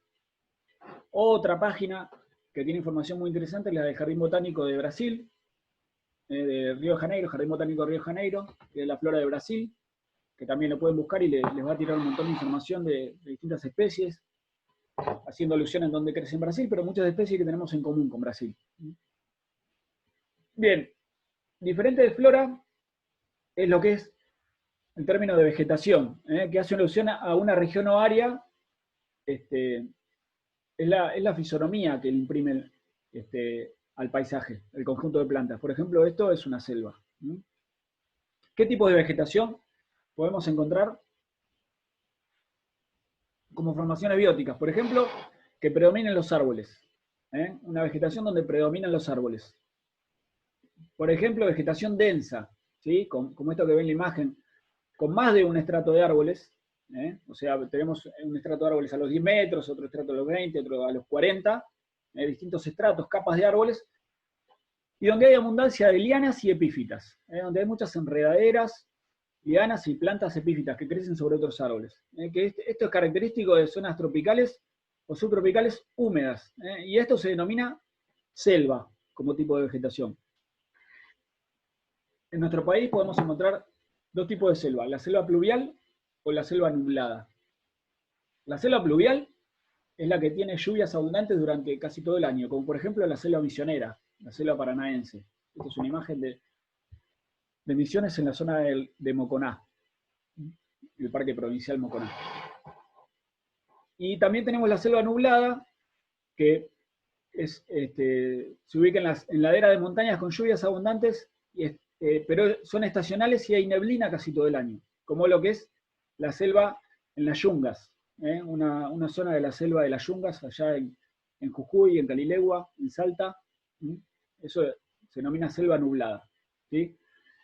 Otra página que tiene información muy interesante es la del Jardín Botánico de Brasil, de Río de Janeiro, Jardín Botánico de Río de Janeiro, que es la flora de Brasil, que también lo pueden buscar y les va a tirar un montón de información de distintas especies, haciendo alusión en dónde crece en Brasil, pero muchas especies que tenemos en común con Brasil. Bien, diferente de flora es lo que es en términos de vegetación, que hace alusión a una región o área, es la fisonomía que le imprime al paisaje, el conjunto de plantas. Por ejemplo, esto es una selva. ¿Qué tipo de vegetación podemos encontrar como formaciones bióticas? Por ejemplo, que predominen los árboles. Una vegetación donde predominan los árboles. Por ejemplo, vegetación densa, ¿sí? Como esto que ven en la imagen, con más de un estrato de árboles, o sea, tenemos un estrato de árboles a los 10 metros, otro estrato a los 20, otro a los 40, distintos estratos, capas de árboles, y donde hay abundancia de lianas y epífitas, donde hay muchas enredaderas, lianas y plantas epífitas que crecen sobre otros árboles. Esto es característico de zonas tropicales o subtropicales húmedas, y esto se denomina selva como tipo de vegetación. En nuestro país podemos encontrar dos tipos de selva, la selva pluvial o la selva nublada. La selva pluvial es la que tiene lluvias abundantes durante casi todo el año, como por ejemplo la selva misionera, la selva paranaense. Esta es una imagen de Misiones en la zona de Moconá, el Parque Provincial Moconá. Y también tenemos la selva nublada, que se ubica en ladera de montañas con lluvias abundantes, pero son estacionales y hay neblina casi todo el año, como lo que es la selva en las Yungas, una zona de la selva de las Yungas, allá en Jujuy, en Calilegua, en Salta. Eso se denomina selva nublada, ¿sí?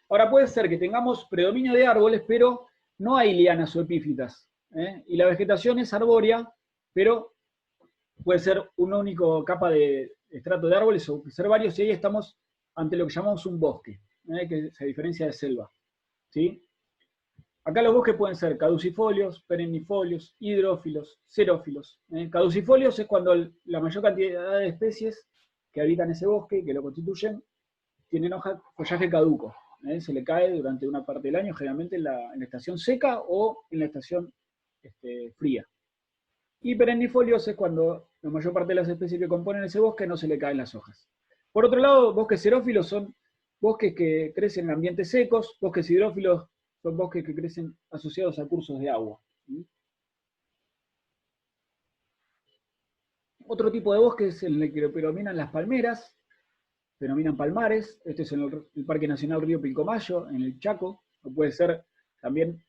Ahora puede ser que tengamos predominio de árboles, pero no hay lianas o epífitas, y la vegetación es arbórea, pero puede ser una única capa de estrato de árboles o ser varios, y ahí estamos ante lo que llamamos un bosque, que se diferencia de selva, ¿sí? Acá los bosques pueden ser caducifolios, perennifolios, hidrófilos, xerófilos. Caducifolios es cuando la mayor cantidad de especies que habitan ese bosque, que lo constituyen, tienen follaje caduco. Se le cae durante una parte del año, generalmente en la estación seca o en la estación fría. Y perennifolios es cuando la mayor parte de las especies que componen ese bosque no se le caen las hojas. Por otro lado, bosques xerófilos son bosques que crecen en ambientes secos, bosques hidrófilos son bosques que crecen asociados a cursos de agua. Otro tipo de bosques en el que predominan las palmeras, predominan palmares. Este es en el Parque Nacional Río Pilcomayo, en el Chaco, o puede ser también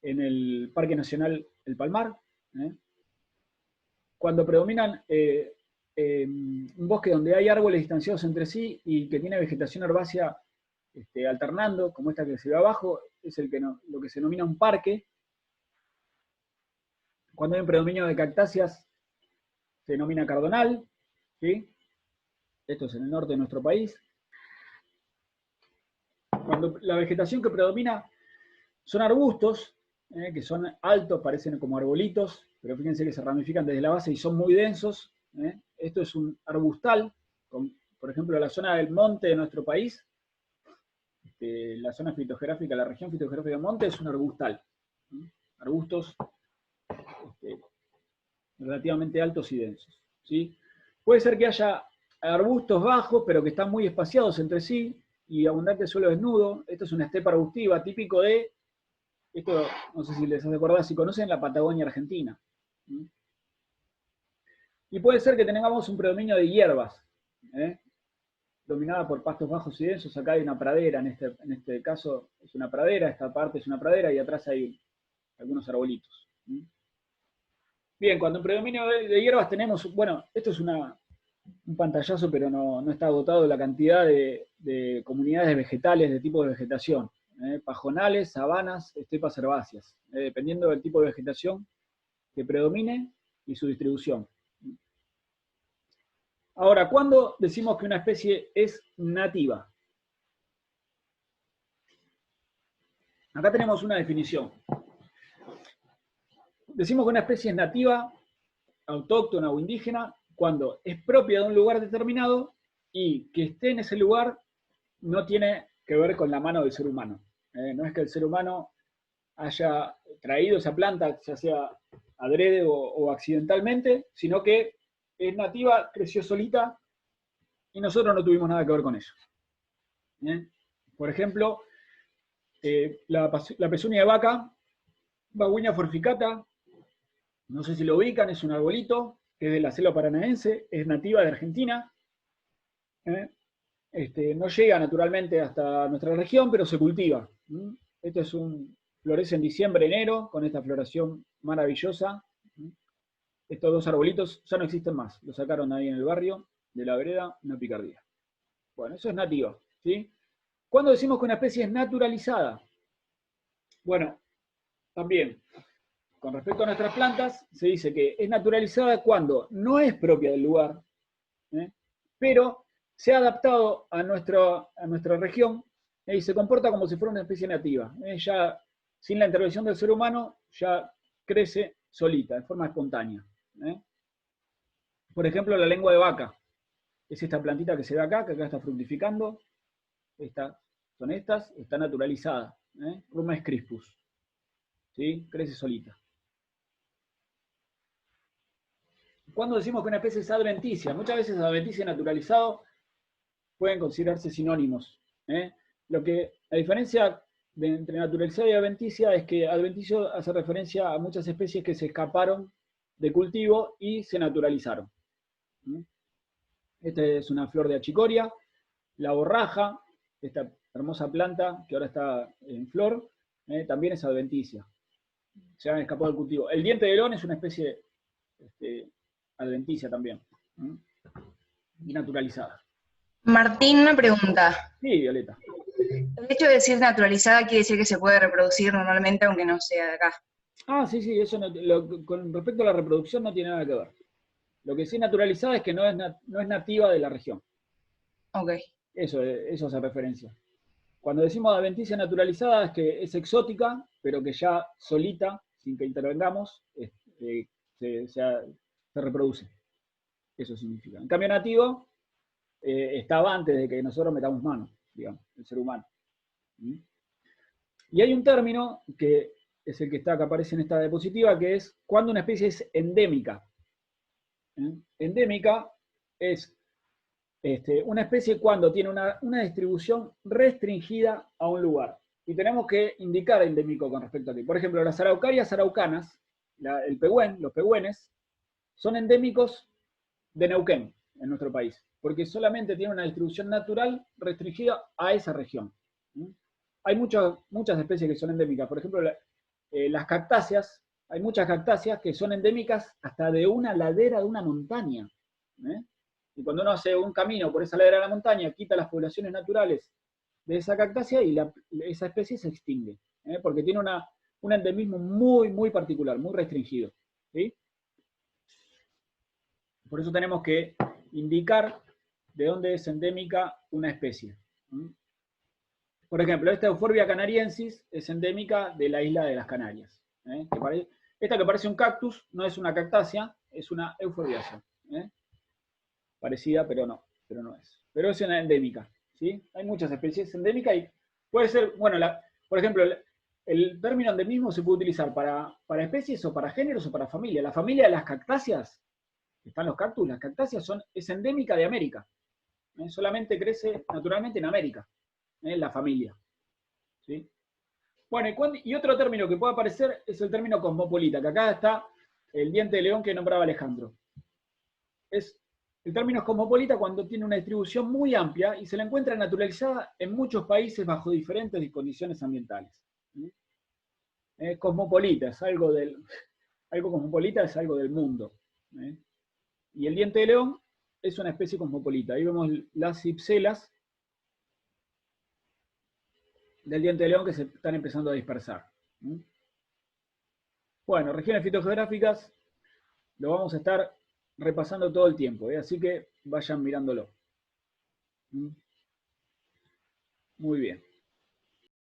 en el Parque Nacional El Palmar. Cuando predominan un bosque donde hay árboles distanciados entre sí y que tiene vegetación herbácea alternando, como esta que se ve abajo, es lo que se denomina un parque. Cuando hay un predominio de cactáceas, se denomina cardonal, ¿sí? Esto es en el norte de nuestro país. Cuando la vegetación que predomina son arbustos, que son altos, parecen como arbolitos, pero fíjense que se ramifican desde la base y son muy densos. Esto es un arbustal, por ejemplo, la zona del monte de nuestro país la zona fitogeográfica, la región fitogeográfica de monte es un arbustal. Arbustos relativamente altos y densos. ¿Sí? Puede ser que haya arbustos bajos, pero que están muy espaciados entre sí, y abundante suelo desnudo. Esto es una estepa arbustiva, típico de, esto no sé si les hace acordar, si conocen la Patagonia Argentina. Y puede ser que tengamos un predominio de hierbas, dominada por pastos bajos y densos. Acá hay una pradera, en este caso es una pradera, esta parte es una pradera, y atrás hay algunos arbolitos. Bien, cuando en predominio de hierbas tenemos, bueno, esto es un pantallazo, pero no está agotado la cantidad de comunidades vegetales, de tipos de vegetación. Pajonales, sabanas, estepas herbáceas, dependiendo del tipo de vegetación que predomine y su distribución. Ahora, ¿cuándo decimos que una especie es nativa? Acá tenemos una definición. Decimos que una especie es nativa, autóctona o indígena cuando es propia de un lugar determinado y que esté en ese lugar no tiene que ver con la mano del ser humano. No es que el ser humano haya traído esa planta, ya sea adrede o accidentalmente, sino que es nativa, creció solita y nosotros no tuvimos nada que ver con eso. Por ejemplo, la pezuña de vaca, Babuinia forficata, no sé si lo ubican, es un arbolito, que es de la selva paranaense, es nativa de Argentina. No llega naturalmente hasta nuestra región, pero se cultiva. Esto florece en diciembre, enero, con esta floración maravillosa. Estos dos arbolitos ya no existen más, los sacaron ahí en el barrio de la vereda, una picardía. Bueno, eso es nativo, ¿sí? ¿Cuándo decimos que una especie es naturalizada? Bueno, también, con respecto a nuestras plantas, se dice que es naturalizada cuando no es propia del lugar, pero se ha adaptado a nuestra región y se comporta como si fuera una especie nativa. Ya sin la intervención del ser humano, ya crece solita, de forma espontánea. Por ejemplo, la lengua de vaca. Es esta plantita que se ve acá, que acá está fructificando. Son estas, está naturalizada. Rumex crispus. ¿Sí? Crece solita. ¿Cuándo decimos que una especie es adventicia? Muchas veces adventicia y naturalizado pueden considerarse sinónimos. La diferencia entre naturalizado y adventicia es que adventicio hace referencia a muchas especies que se escaparon de cultivo y se naturalizaron. Esta es una flor de achicoria, la borraja, esta hermosa planta que ahora está en flor, también es adventicia. Se han escapado del cultivo. El diente de león es una especie adventicia también, y naturalizada.
Martín, una pregunta.
Sí, Violeta.
El hecho de decir naturalizada quiere decir que se puede reproducir normalmente aunque no sea de acá.
Sí, eso con respecto a la reproducción no tiene nada que ver. Lo que sí es naturalizada es que no es nativa de la región.
Ok.
Eso hace referencia. Cuando decimos adventicia naturalizada es que es exótica, pero que ya solita, sin que intervengamos, se reproduce. Eso significa. En cambio, nativo estaba antes de que nosotros metamos mano, digamos, el ser humano. Y hay un término que es el que aparece en esta diapositiva, que es cuando una especie es endémica. Endémica es una especie cuando tiene una distribución restringida a un lugar. Y tenemos que indicar endémico con respecto a qué. Por ejemplo, las araucarias araucanas, los pehúenes, son endémicos de Neuquén, en nuestro país, porque solamente tienen una distribución natural restringida a esa región. Hay muchas especies que son endémicas. Por ejemplo, las cactáceas, hay muchas cactáceas que son endémicas hasta de una ladera de una montaña. Y cuando uno hace un camino por esa ladera de la montaña, quita las poblaciones naturales de esa cactácea y esa especie se extingue, porque tiene un endemismo muy, muy particular, muy restringido. ¿Sí? Por eso tenemos que indicar de dónde es endémica una especie. Por ejemplo, esta Euphorbia canariensis es endémica de la isla de las Canarias. Esta que parece un cactus no es una cactácea, es una euforbiácea. Parecida, pero no es. Pero es una endémica. ¿Sí? Hay muchas especies endémicas y Puede ser, bueno, por ejemplo, el término endemismo se puede utilizar para especies o para géneros o para familia. La familia de las cactáceas, están los cactus, las cactáceas es endémica de América. Solamente crece naturalmente en América, la familia. ¿Sí? Bueno, y otro término que puede aparecer es el término cosmopolita, que acá está el diente de león que nombraba Alejandro. El término es cosmopolita cuando tiene una distribución muy amplia y se la encuentra naturalizada en muchos países bajo diferentes condiciones ambientales. Cosmopolita es algo cosmopolita es algo del mundo. Y el diente de león es una especie cosmopolita. Ahí vemos las cipselas del diente de león que se están empezando a dispersar. Bueno, regiones fitogeográficas lo vamos a estar repasando todo el tiempo, así que vayan mirándolo. Muy bien.